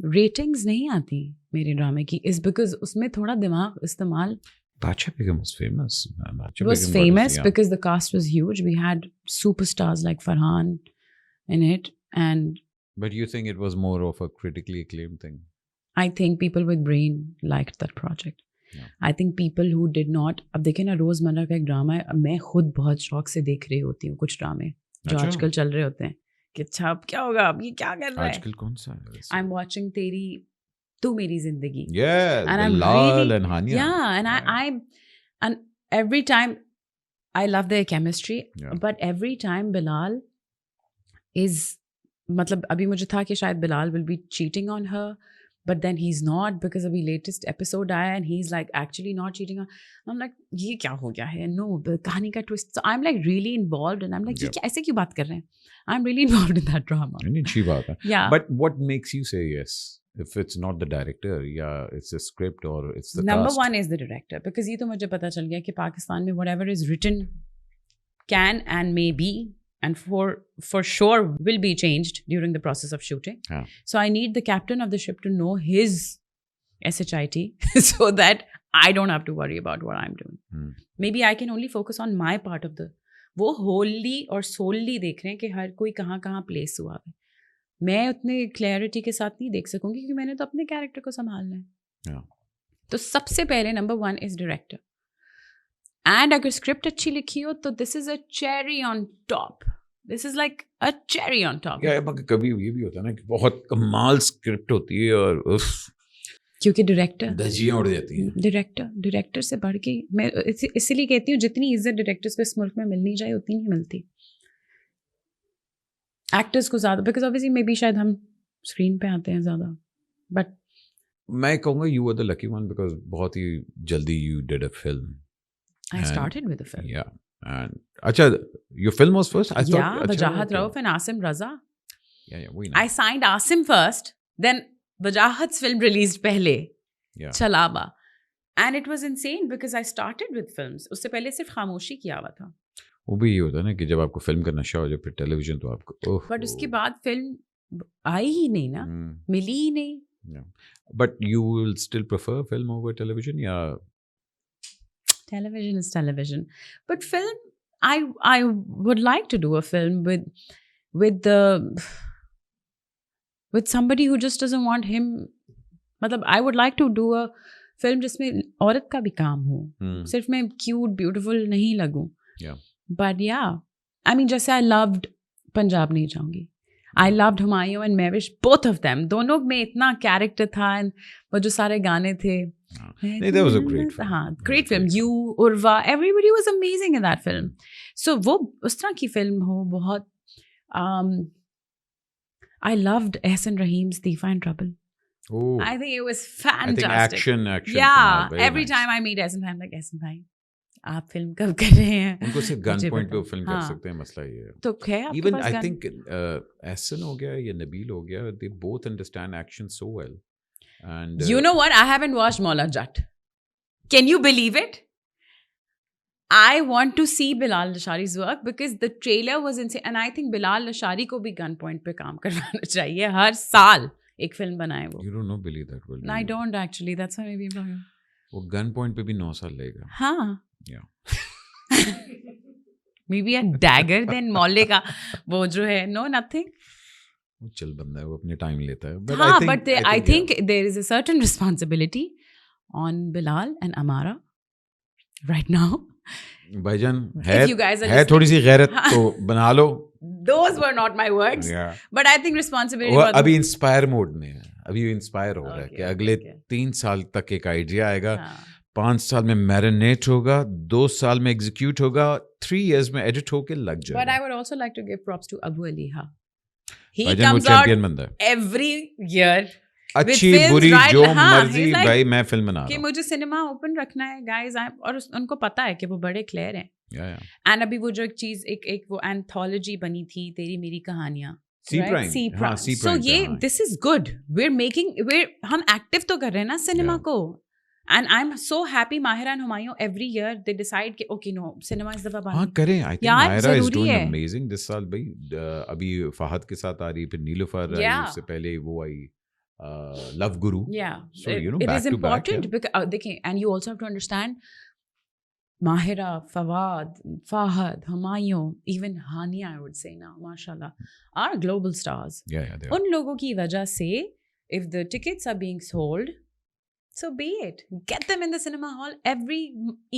Speaker 1: रेटिंग्स नहीं आती मेरे ड्रामे की इज बिकॉज उसमें थोड़ा दिमाग इस्तेमाल
Speaker 2: Bacha Begum was famous.
Speaker 1: It was famous because the cast was huge. We had superstars like Farhan in it, and
Speaker 2: But you think it was more of a critically acclaimed thing?
Speaker 1: I think people with brain liked that project.
Speaker 2: Yeah.
Speaker 1: I think people who did not. अब देखें ना रोजमर्रा का एक drama है मैं खुद बहुत शौक से देख रही होती हूँ कुछ ड्रामे जो
Speaker 2: अच्छा।
Speaker 1: आजकल चल रहे होते हैं कि अच्छा अब क्या होगा अब ये क्या कर रहा है
Speaker 2: आजकल कौन सा है वैसे?
Speaker 1: I'm watching तेरी तू मेरी जिंदगी
Speaker 2: Yeah,
Speaker 1: and I'm
Speaker 2: Bilal
Speaker 1: really
Speaker 2: and Hania.
Speaker 1: yeah and and every time I love their chemistry
Speaker 2: Yeah.
Speaker 1: but every time Bilal is मतलब अभी मुझे था कि शायद Bilal will be cheating on her but then he's not because अभी latest episode आया and he's like actually not cheating on I'm like ये क्या हो गया है no कहानी का twist so I'm like really involved and I'm like ये
Speaker 2: Yeah.
Speaker 1: ऐसे क्यों बात कर रहे हैं I'm really involved in that drama
Speaker 2: नहीं अच्छी बात है.
Speaker 1: yeah
Speaker 2: But what makes you say yes? If it's not the director, yeah, it's the script or it's the
Speaker 1: Number
Speaker 2: cast.
Speaker 1: 1 is the director because ये तो मुझे पता चल गया कि पाकिस्तान में whatever is written can and may be and for sure will be changed during the process of shooting.
Speaker 2: Yeah.
Speaker 1: So I need the captain of the ship to know his SHIT so that I don't have to worry about what I'm doing. Maybe I can only focus on my part of the वो wholly और solely देख रहे हैं कि हर कोई कहाँ कहाँ place हुआ है मैं उतने क्लैरिटी के साथ नहीं देख सकूंगी क्योंकि मैंने तो अपने कैरेक्टर को संभालना है
Speaker 2: Yeah.
Speaker 1: तो सबसे पहले नंबर 1 इज डायरेक्टर एंड अगर स्क्रिप्ट अच्छी लिखी हो तो this is a cherry on top this is like a cherry on top
Speaker 2: Yeah, मगर कभी ये भी होता है ना कि बहुत कमाल स्क्रिप्ट होती है और उफ
Speaker 1: क्योंकि डायरेक्टर
Speaker 2: धज्जियां उड़ जाती हैं.
Speaker 1: डायरेक्टर से बढ़ के मैं इसीलिए कहती हूँ जितनी इज्जत डायरेक्टर्स को इस मुल्क में मिलनी चाहिए उतनी नहीं मिलती एक्टर्स को ज़्यादा बिकॉज ऑब्वियसली मे बी शायद हम स्क्रीन पे आते हैं ज़्यादा बट
Speaker 2: मैं कहूँगा you are the lucky one because बहुत ही जल्दी you did a film.
Speaker 1: I
Speaker 2: And-
Speaker 1: started with a film
Speaker 2: Yeah. And अच्छा your film was first? I thought
Speaker 1: Yeah,
Speaker 2: अच्छा,
Speaker 1: Wajahat
Speaker 2: okay.
Speaker 1: Rauf and Asim Raza.
Speaker 2: Yeah, we know.
Speaker 1: I signed Asim first, then Wajahat's film released pehle,
Speaker 2: Yeah.
Speaker 1: Chalaba. And it was insane because I started with films. उससे पहले सिर्फ खामोशी किया हुआ था.
Speaker 2: वो भी ये होता है ना कि जब आपको फिल्म का नशा हो जाए फिर टेलीविजन तो आपको
Speaker 1: बट उसके बाद फिल्म आई ही नहीं ना, मिली ही नहीं.
Speaker 2: But you will still prefer film over television या?
Speaker 1: Television is television, but film, I would like to do a film with somebody who just doesn't want him. मतलब I would like to do a film जिसमें औरत का भी काम हो, सिर्फ मैं cute beautiful नहीं लगूं. But yeah, I mean जैसे I loved पंजाब नहीं जाऊंगी, I loved Humayun and Mahwish, both of them. दोनों में इतना character था, and वो जो सारे गाने थे.
Speaker 2: That was a great film.
Speaker 1: हाँ, great film. You, Urva, everybody was amazing in that film. So वो उस तरह की film हो बहुत. I loved Ehsan Rahim's Deefa in Trouble.
Speaker 2: Oh,
Speaker 1: I think it was fantastic.
Speaker 2: I think action.
Speaker 1: Yeah, every time I meet Ehsan, I'm like, Ehsan भाई, आप film कब कर रहे हैं?
Speaker 2: उनको सिर्फ गन पॉइंट पे फिल्म कर सकते हैं, मसला ये है.
Speaker 1: तो क्या आपके
Speaker 2: Even
Speaker 1: pass
Speaker 2: I think Ehsan हो गया या नबील हो गया, they both understand action so well. And
Speaker 1: you know what? I haven't watched Maula Jatt. Can you believe it? I want to see Bilal Lashari's work because the trailer was insane, and I think Bilal Lashari को भी gunpoint पे काम करवाना चाहिए. हर साल एक film बनाए वो.
Speaker 2: You don't know Billy that well.
Speaker 1: I don't actually. That's why maybe I'm talking.
Speaker 2: वो gunpoint पे भी 9 साल लेगा.
Speaker 1: हाँ.
Speaker 2: Yeah.
Speaker 1: Maybe a dagger then मौले का वो जो है no nothing.
Speaker 2: वो चल बंदा है, वो अपने टाइम लेता है.
Speaker 1: But I think there is a certain responsibility on Bilal and Amara right now.
Speaker 2: भाईजान है थोड़ी सी गैरत तो बना लो.
Speaker 1: Those were not my words.
Speaker 2: Yeah.
Speaker 1: But I think responsibility.
Speaker 2: वो अभी इंस्पायर मोड में है, अभी इंस्पायर हो रहा है कि अगले 3 साल तक एक आइडिया आएगा, 5 साल में मैरिनेट होगा, 2 साल में एग्जीक्यूट होगा, 3 years में एडिट होके लग जाएगा.
Speaker 1: But I would also like to give props to Abu Ali. He comes out every year.
Speaker 2: अच्छी बुरी जो मर्जी भाई मैं फिल्म बना रहा हूँ
Speaker 1: कि मुझे सिनेमा ओपन रखना है गाइस, और उनको पता है कि वो बड़े क्लियर हैं. एंड अभी वो जो एक चीज एक वो एंथोलॉजी बनी थी तेरी मेरी कहानियां,
Speaker 2: सी प्राइम.
Speaker 1: सो ये दिस इज गुड. हम एक्टिव तो कर रहे हैं ना सिनेमा को. And I'm so happy Mahira and Humayun every year they decide कि okay no cinema इस दफा
Speaker 2: हाँ करें. I think Mahira is doing amazing this साल भाई. अभी फहद के साथ आ रही, फिर नीलूफर आई, उससे पहले वो आई Love Guru.
Speaker 1: Yeah,
Speaker 2: so you know
Speaker 1: it
Speaker 2: back
Speaker 1: is
Speaker 2: to
Speaker 1: important
Speaker 2: back,
Speaker 1: because and you also have to understand Mahira, Fawad, Fahad, Humayun, even Hania, I would say now, mashallah, are global stars.
Speaker 2: Yeah, they are.
Speaker 1: उन लोगों की वजह से if the tickets are being sold, so be it. Get them in the cinema hall every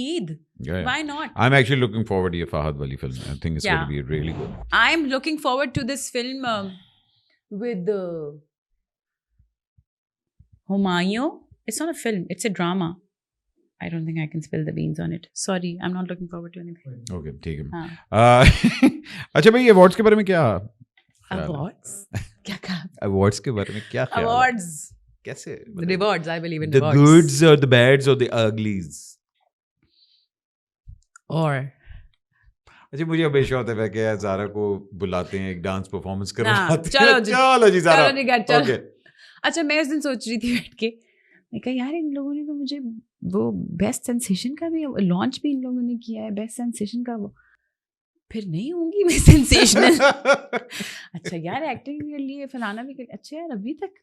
Speaker 1: Eid.
Speaker 2: Yeah.
Speaker 1: Why not?
Speaker 2: I'm actually looking forward to your Fahad Wali film. I think it's going to be really good.
Speaker 1: I'm looking forward to this film with Humayun. It's not a film. It's a drama. I don't think I can spill the beans on it. Sorry, I'm not looking forward to anything.
Speaker 2: Okay, ठीक है. अच्छा भाई awards के बारे में क्या?
Speaker 1: Awards? क्या कहा?
Speaker 2: Awards के बारे में क्या ख्याल?
Speaker 1: Awards.
Speaker 2: कैसे?
Speaker 1: Rewards. I believe in
Speaker 2: the
Speaker 1: rewards.
Speaker 2: The goods or the bads or the uglies?
Speaker 1: Or.
Speaker 2: अच्छा मुझे हमेशा होता है कि ज़ारा को बुलाते हैं एक डांस परफॉर्मेंस करवाते हैं.
Speaker 1: चलो
Speaker 2: जी ज़ारा.
Speaker 1: चलो. अच्छा मैं उस दिन सोच रही थी बैठ के, मैं कहा यार इन लोगों ने तो मुझे वो बेस्ट सेंसेशन का भी लॉन्च भी इन लोगों ने किया है, बेस्ट सेंसेशन का, वो फिर नहीं होंगी मैं सेंसेशनल. अच्छा यार एक्टिंग के लिए फलाना भी. अच्छा यार अभी तक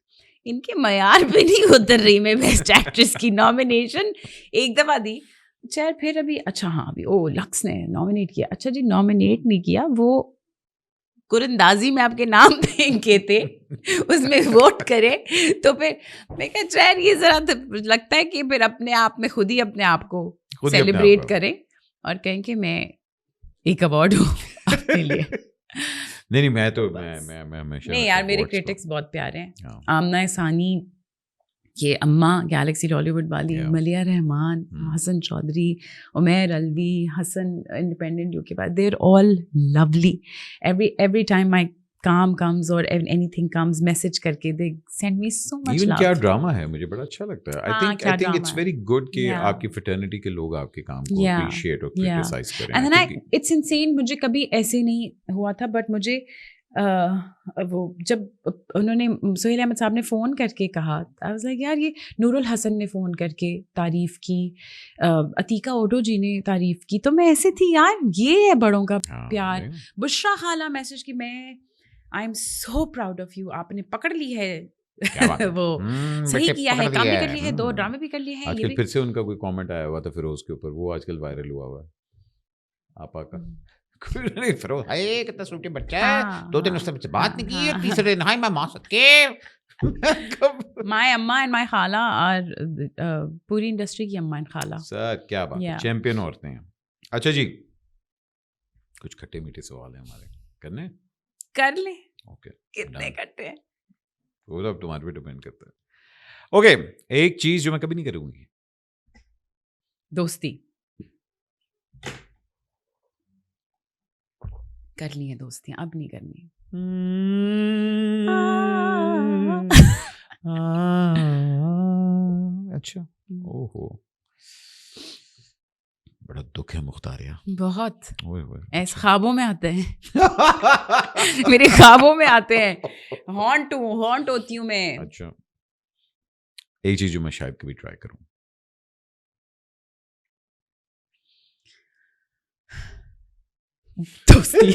Speaker 1: इनके मयार पे नहीं उतर रही मैं बेस्ट एक्ट्रेस की नॉमिनेशन. एक दफ़ा दी, अच्छा यार फिर अभी, अच्छा हाँ अभी ओ लक्स ने नॉमिनेट किया. अच्छा जी नॉमिनेट नहीं किया, वो कुरंदाजी में आपके नाम देंगे थे, उसमें वोट करे. तो फिर मैं कहा यार ये जरा लगता है कि फिर अपने आप में खुद ही अपने आप को सेलिब्रेट करें और कहें कि मैं एक अवार्ड हूँ अपने लिए.
Speaker 2: नहीं मैं तो मैं हमेशा
Speaker 1: नहीं यार मेरे क्रिटिक्स बहुत प्यारे हैं. आमना सानी, ये अम्मा गैलेक्सी टॉलीवुड वाली, मलिया रहमान, हसन चौधरी, उमैर अलवी, हसन इंडिपेंडेंट यूके बाद, they're all lovely. Every time my काम कम्स और एनीथिंग कम्स मैसेज करके they send me so much love.
Speaker 2: क्या ड्रामा है, मुझे बड़ा अच्छा लगता है. I think it's very good कि आपकी फ्रेटर्निटी के लोग आपके काम को अप्रिशिएट और क्रिटिसाइज करें.
Speaker 1: And then it's insane. मुझे कभी ऐसे नहीं हुआ था, बट मुझे वो जब उन्होंने सुहेल अहमद साहब ने फ़ोन करके कहा, आई वाज लाइक यार ये नूरुल हसन ने फ़ोन करके तारीफ़ की, अतीका ओडो जी ने तारीफ़ की, तो मैं ऐसे थी यार ये है बड़ों का प्यार। बुशरा खाला मैसेज की, मैं I am so proud of you, आपने पकड़ ली है वो सही किया है, काम भी कर लिया है, 2 ड्रामे भी कर लिए हैं।
Speaker 2: आजकल फिर से उनका कोई कमेंट आया हुआ था फिरोज के ऊपर, वो आजकल वायरल हुआ हुआ है आपा का। नहीं फिरोज हाय कितना सूटी बच्चा है, 2 दिन उससे मुझसे बात नहीं की, और तीसरे दिन हाय मैं मां सदके
Speaker 1: माय अम्मा एंड माय खाला और पूरी इंडस्ट्री की अम्मा एंड खाला।
Speaker 2: सर क्या बात है, चैंपियन औरतें हैं। अच्छा जी, कुछ खट्टे मीठे सवाल हैं हमारे, करने
Speaker 1: कर ले।
Speaker 2: ओके
Speaker 1: कितने खट्टे हैं
Speaker 2: वो तो अब तुम्हारे पे डिपेंड करता है। ओके, एक चीज जो मैं कभी नहीं करूंगी,
Speaker 1: दोस्ती। कर ली है दोस्तियां, अब नहीं करनी।
Speaker 2: अच्छा, ओहो बड़ा दुख है मुख्तारिया,
Speaker 1: बहुत।
Speaker 2: ओए
Speaker 1: ऐसे ख्वाबों में आते हैं मेरे ख्वाबों में आते हैं, हॉन्ट होती हूँ मैं।
Speaker 2: अच्छा, एक चीज जो मैं शायद कभी ट्राई करूं,
Speaker 1: दोस्ती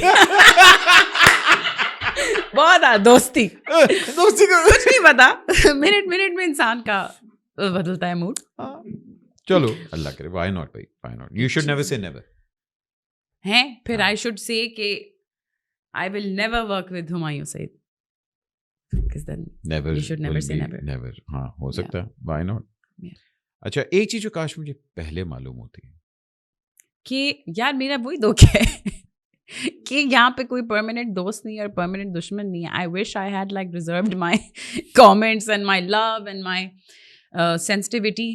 Speaker 1: बहुत दोस्ती
Speaker 2: दोस्ती को
Speaker 1: कुछ नहीं पता, मिनट में इंसान का बदलता है मूड।
Speaker 2: चलो अल्लाह करे, व्हाई नॉट भाई, why not, you should never say never
Speaker 1: हैं। फिर आई शुड से कि I will never work with Humayun Saeed, because then
Speaker 2: never,
Speaker 1: you should never say never.
Speaker 2: Never, हाँ हो सकता है, व्हाई नॉट। अच्छा, एक चीज जो काश मुझे पहले मालूम होती है
Speaker 1: कि यार मेरा वही दुख है कि यहाँ पे कोई परमानेंट दोस्त नहीं है और परमानेंट दुश्मन नहीं है। I wish I had like reserved my comments and my love and my sensitivity,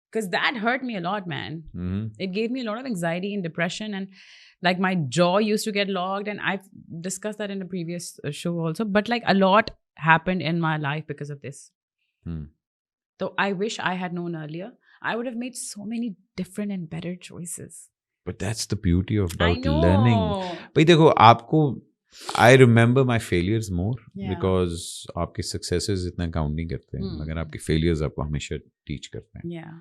Speaker 1: because that hurt me a lot, man. It gave me a lot of anxiety and depression, and like my jaw used to get locked, and I've discussed that in a previous show also, but like a lot happened in my life because of this. So I wish I had known earlier. I would have made so many different and better choices.
Speaker 2: But that's the beauty of
Speaker 1: I
Speaker 2: about
Speaker 1: know.
Speaker 2: learning. भाई देखो, आपको I remember my failures more, because आपके successes इतना count नहीं करते हैं, मगर आपके failures आपको हमेशा teach करते हैं।
Speaker 1: Yeah.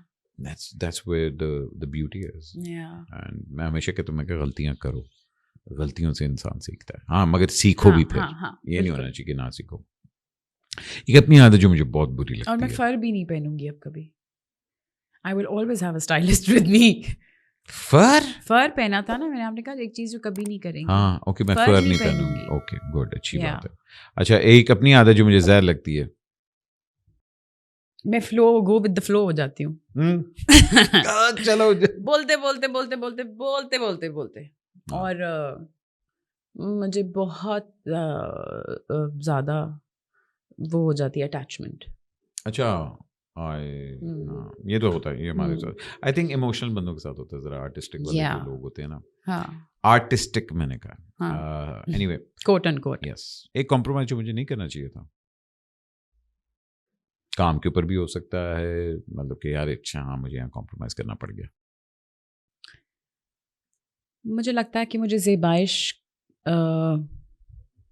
Speaker 2: That's where the beauty is.
Speaker 1: Yeah.
Speaker 2: And मैं हमेशा कहता हूँ कि गलतियाँ करो, गलतियों से इंसान सीखता है। हाँ, मगर सीखो भी फिर, ये नहीं होना चाहिए कि ना सीखो। एक अपनी आदत जो मुझे बहुत बुरी लगती है,
Speaker 1: और मैं फर भी नहीं पहनूंगी अब कभी। I will always have a stylist with me. फर पहना था ना मैंने, आपने कहा एक चीज जो कभी नहीं करेंगे।
Speaker 2: हाँ ओके, मैं फर नहीं पहनूंगी। ओके गुड, अच्छी बात है। अच्छा, एक अपनी आदत जो मुझे जहर लगती है,
Speaker 1: मैं गो विद द फ्लो हो जाती हूँ।
Speaker 2: चलो
Speaker 1: बोलते और मुझे बहुत ज्यादा वो हो जाती है अटैचमेंट।
Speaker 2: अच्छा, ये तो होता है, ये हमारे साथ आई थिंक इमोशनल बंदों के साथ होता है, जरा आर्टिस्टिक वाले जो लोग होते हैं ना।
Speaker 1: हाँ,
Speaker 2: आर्टिस्टिक मैंने कहा, anyway
Speaker 1: quote and quote.
Speaker 2: Yes, एक कॉम्प्रोमाइज जो मुझे नहीं करना चाहिए था, काम के ऊपर भी हो सकता है, मतलब कि यार अच्छा हाँ मुझे यहाँ कॉम्प्रोमाइज करना पड़ गया।
Speaker 1: मुझे लगता है कि मुझे ज़ेबाइश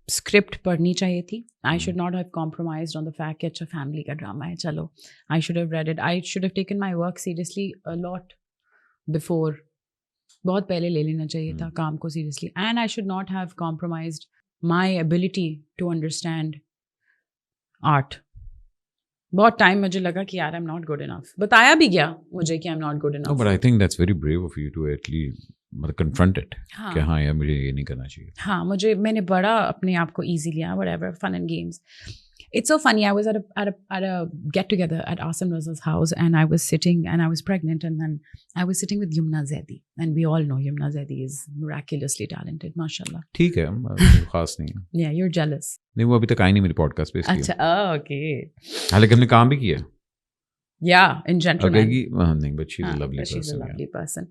Speaker 1: स्क्रिप्ट पढ़नी चाहिए थी। I should not have compromised on the fact कि अच्छा फैमिली का ड्रामा है, चलो I should have read it, I should have taken my work seriously a lot before, बहुत पहले ले लेना चाहिए था काम को seriously. And I should not have compromised my ability to understand art. बहुत टाइम मुझे लगा कि यार I am not good enough, बताया भी गया मुझे कि आई am not good enough.
Speaker 2: But I think that's very brave of you to at least मतलब कन्फ्रंट इट कि हाँ यार मुझे ये नहीं करना चाहिए।
Speaker 1: हाँ, मैंने बड़ा अपने आप को ईजी लिया, whatever, fun and games. It's so funny. I was at a get together at Asim Raza's house, and I was sitting, and I was pregnant, and then I was sitting with Yumna Zaidi, and we all know Yumna Zaidi is miraculously talented, mashallah.
Speaker 2: ठीक है, खास नहीं है।
Speaker 1: Yeah, you're jealous.
Speaker 2: नहीं, वो अभी तक आई नहीं मेरे पॉडकास्ट पे, इसलिए।
Speaker 1: अच्छा, okay.
Speaker 2: हालांकि हमने काम भी किया।
Speaker 1: Yeah, in gentleman.
Speaker 2: नहीं, but she's a lovely person.
Speaker 1: She's a lovely person.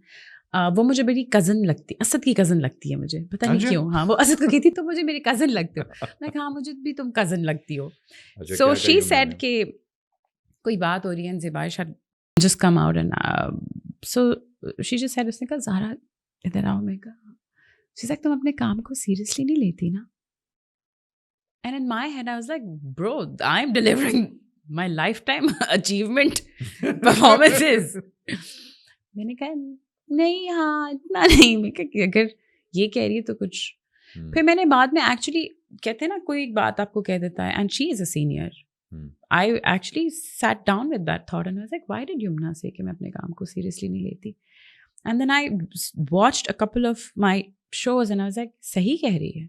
Speaker 1: वो मुझे मेरी कज़न लगती, असद की कज़न लगती है मुझे, पता नहीं क्यों। हाँ, वो असद को कहती तो मुझे मेरी कज़न लगती हो। मैं कहा हाँ मुझे भी तुम कज़न लगती हो। सो शी सेड कि कोई बात हो रही है, ज़ेबाइश had just come out and so she just said, उसने कहा ज़ारा इधर आओ। मैं कहा, she's like तुम अपने काम को सीरियसली नहीं लेती ना। And in my head, I was like, bro, I'm delivering my lifetime achievement performances. मैंने कहा नहीं, हाँ इतना नहीं. मैं कहा अगर ये कह रही है तो कुछ. फिर मैंने बाद में एक्चुअली कहते हैं ना कोई एक बात आपको कह देता है, and she is a senior. I actually sat down with that thought and I was like, why did Yumna say कि मैं अपने काम को seriously नहीं लेती? And then I watched a couple of my shows and I was like, सही कह रही है.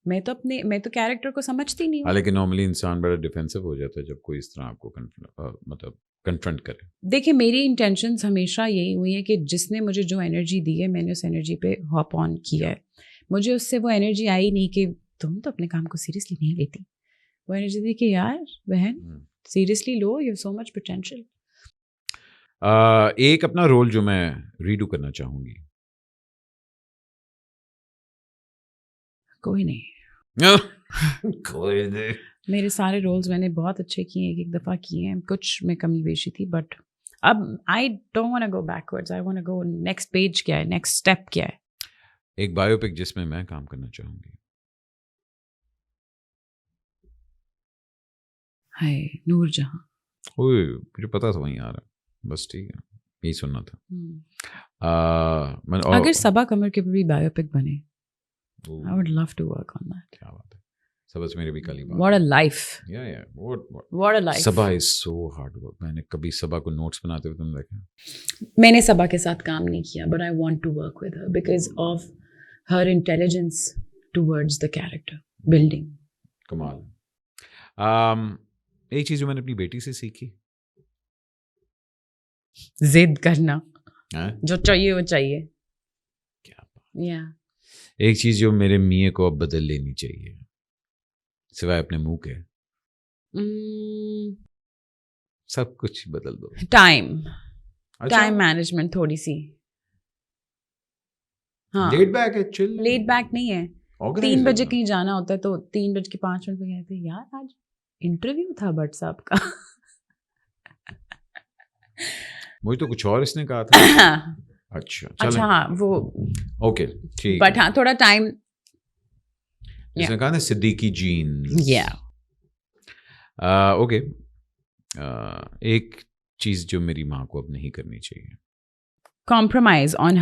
Speaker 1: मैं तो कैरेक्टर को समझती नहीं हूँ.
Speaker 2: हालांकि नॉर्मली इंसान बड़ा डिफेंसिव हो जाता है जब कोई इस तरह आपको मतलब कन्फ्रंट करे. देखिए
Speaker 1: मेरी इंटेंशंस हमेशा यही हुई है कि जिसने मुझे जो एनर्जी दी है मैंने उस एनर्जी पे हॉप ऑन किया है. मुझे उससे वो एनर्जी आई नहीं कि तुम तो अपने काम को सीरियसली नहीं लेती. वो एनर्जी दी कि यार बहन seriously low, you have so much potential.
Speaker 2: एक अपना रोल जो मैं रीडू करना चाहूंगी.
Speaker 1: कोई नहीं.
Speaker 2: कोई नहीं.
Speaker 1: मेरे सारे रोल्स मैंने बहुत अच्छे किए, एक दफ़ा किए हैं. कुछ में कमी बेशी थी बट अब I don't want to go backwards. I want to go next page क्या है, नेक्स्ट स्टेप क्या है.
Speaker 2: एक बायोपिक जिसमें मैं काम करना चाहूंगी.
Speaker 1: हाय नूरजहां.
Speaker 2: ओए मुझे पता था वहीं आ रहा. बस ठीक है, यही सुनना था.
Speaker 1: अगर सबा कमर के भी बायोपिक बने, I would love to work on that.
Speaker 2: क्या बात है. सबा से मेरे भी कल ही बात.
Speaker 1: What a life.
Speaker 2: Yeah.
Speaker 1: What a life.
Speaker 2: Saba is so hard work. मैंने कभी सबा को नोट्स बनाते हुए तुम देखा?
Speaker 1: मैंने सबा के साथ काम नहीं किया, but I want to work with her because of her intelligence towards the character building.
Speaker 2: कमाल. एक चीज जो मैंने अपनी बेटी से सीखी,
Speaker 1: जिद करना. जो चाहिए वो चाहिए.
Speaker 2: क्या बात.
Speaker 1: Yeah.
Speaker 2: एक चीज जो मेरे मियाँ को अब बदल लेनी चाहिए सिवाय अपने मुंह के, सब कुछ बदल दो.
Speaker 1: टाइम मैनेजमेंट थोड़ी सी. हाँ,
Speaker 2: लेट बैक है, चिल.
Speaker 1: लेट बैक नहीं है. 3 बजे कहीं जाना होता है तो 3:05 पे कहते हैं यार आज इंटरव्यू था भट्ट साहब का.
Speaker 2: मुझे तो कुछ और इसने कहा था. अच्छा
Speaker 1: हाँ वो
Speaker 2: ओके ठीक.
Speaker 1: बट हाँ थोड़ा टाइम.
Speaker 2: इसने कहा ना सिद्दीकी जीन. ओके. एक चीज जो मेरी माँ को अब नहीं करनी चाहिए,
Speaker 1: कॉम्प्रोमाइज ऑन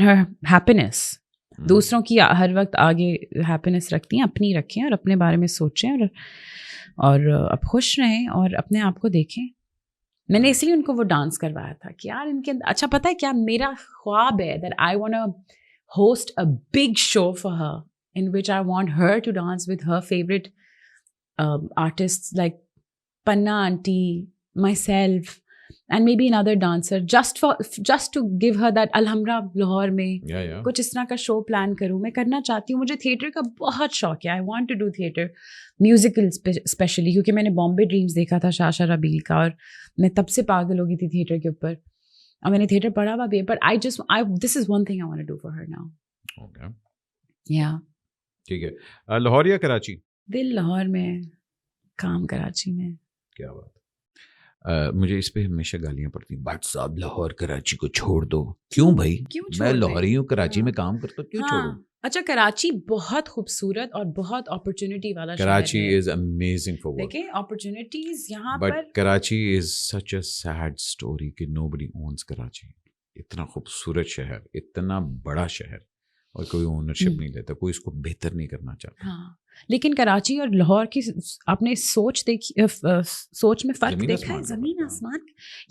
Speaker 1: हर हैप्पीनेस. दूसरों की हर वक्त आगे हैप्पीनेस रखती हैं, अपनी रखें और अपने बारे में सोचें और अब खुश रहें और अपने आप को देखें. मैंने इसलिए उनको वो डांस करवाया था कि यार इनके अच्छा पता है क्या मेरा ख्वाब है that I want to host a big show for her in which I want her to dance with her favourite artists like Panna aunty, myself and maybe another dancer just to give her that Alhamra Lahore में कुछ इस तरह का show plan करूँ. मैं करना चाहती हूँ. मुझे थिएटर का बहुत शौक है. I want to do theatre musical specially क्योंकि मैंने बॉम्बे ड्रीम्स देखा था शाशा रबील का और मैं तब से पागल हो गई थी थिएटर के ऊपर. और मैंने थिएटर पढ़ा हुआ भी है but this is one thing I want to do for her now.
Speaker 2: Okay
Speaker 1: या
Speaker 2: ठीक है. लाहौर या कराची?
Speaker 1: दिल लाहौर में, काम कराची में.
Speaker 2: क्या बात. मुझे इस पे हमेशा गालियां पड़ती, भट्ट साहब लाहौर कराची को छोड़ दो. क्यों भाई? मैं लाहौरी हूँ, कराची में काम करता हूँ, क्यों छोड़ूं?
Speaker 1: अच्छा कराची बहुत खूबसूरत और बहुत अपॉर्चुनिटी वाला
Speaker 2: Karachi is amazing for work.
Speaker 1: देखिए अपॉर्चुनिटीज यहाँ
Speaker 2: पर
Speaker 1: but
Speaker 2: Karachi is such a sad story कि नोबडी ओन्स कराची. इतना खूबसूरत शहर, इतना बड़ा शहर और कोई ओनरशिप नहीं लेता, कोई इसको बेहतर नहीं करना चाहता.
Speaker 1: हाँ लेकिन कराची और लाहौर की आपने सोच देखी, सोच में फर्क देखा है, जमीन आसमान.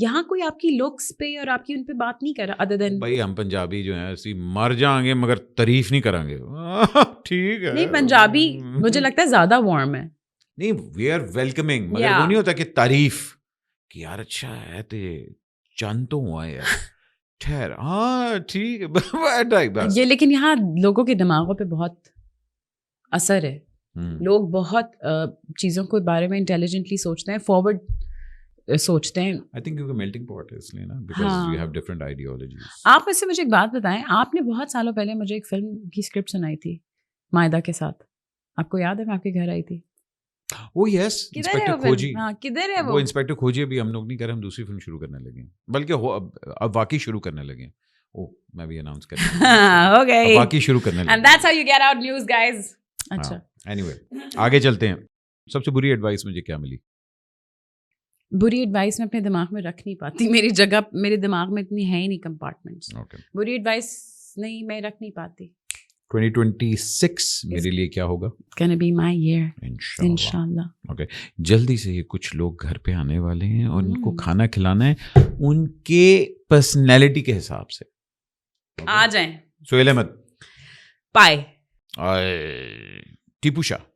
Speaker 1: यहाँ कोई आपकी लुक्स पे और आपकी उन पे बात नहीं कर रहा अदर देन
Speaker 2: भाई हम पंजाबी जो है ऐसी मर जाएंगे मगर तारीफ नहीं करांगे. ठीक है.
Speaker 1: नहीं पंजाबी मुझे लगता है ज्यादा वार्म है.
Speaker 2: नहीं वी आर वेलकमिंग मगर वो नहीं होता कि तारीफ कि यार अच्छा है तो चंद तो हुआ है यार ठहर. हाँ ठीक है.
Speaker 1: ये लेकिन यहाँ लोगों के दिमागों पे बहुत असर है. लोग बहुत चीज़ों के बारे में इंटेलिजेंटली सोचते हैं, फॉरवर्ड सोचते हैं.
Speaker 2: आई थिंक क्योंकि मेल्टिंग पॉट है इसलिए ना, because you have different ideologies.
Speaker 1: आप वैसे मुझे एक बात बताएं, आपने बहुत सालों पहले मुझे एक फिल्म की स्क्रिप्ट सुनाई थी मायदा के साथ. आपको याद है मैं आपके घर आई थी?
Speaker 2: ओह यस, इंस्पेक्टर खोजी.
Speaker 1: हाँ किधर है
Speaker 2: वो इंस्पेक्टर खोजी अभी हम लोग नहीं कर रहे, हम दूसरी फिल्म शुरू करने लगे, बल्कि अब वाकई शुरू करने लगे. ओह मैं भी अनाउंस कर रहा हूं.
Speaker 1: ओके
Speaker 2: वाकई शुरू करने लगे.
Speaker 1: And that's how you get out news guys. अच्छा
Speaker 2: एनीवे आगे चलते हैं. सबसे बुरी एडवाइस मुझे क्या मिली?
Speaker 1: बुरी एडवाइस मैं अपने दिमाग में रख नहीं पाती. मेरी जगह मेरे दिमाग में इतनी है ही नहीं कंपार्टमेंट्स.
Speaker 2: Okay.
Speaker 1: बुरी एडवाइस नहीं मैं रख नहीं पाती.
Speaker 2: 2026 मेरे लिए क्या होगा?
Speaker 1: Gonna be my year.
Speaker 2: इंशाल्लाह. Okay. जल्दी से ये कुछ लोग घर पे आने वाले हैं और उनको खाना खिलाना है उनके पर्सनैलिटी के हिसाब से.
Speaker 1: Okay. आ जाएं.
Speaker 2: सोहेल अहमद.
Speaker 1: पाए.
Speaker 2: टीपू शाह.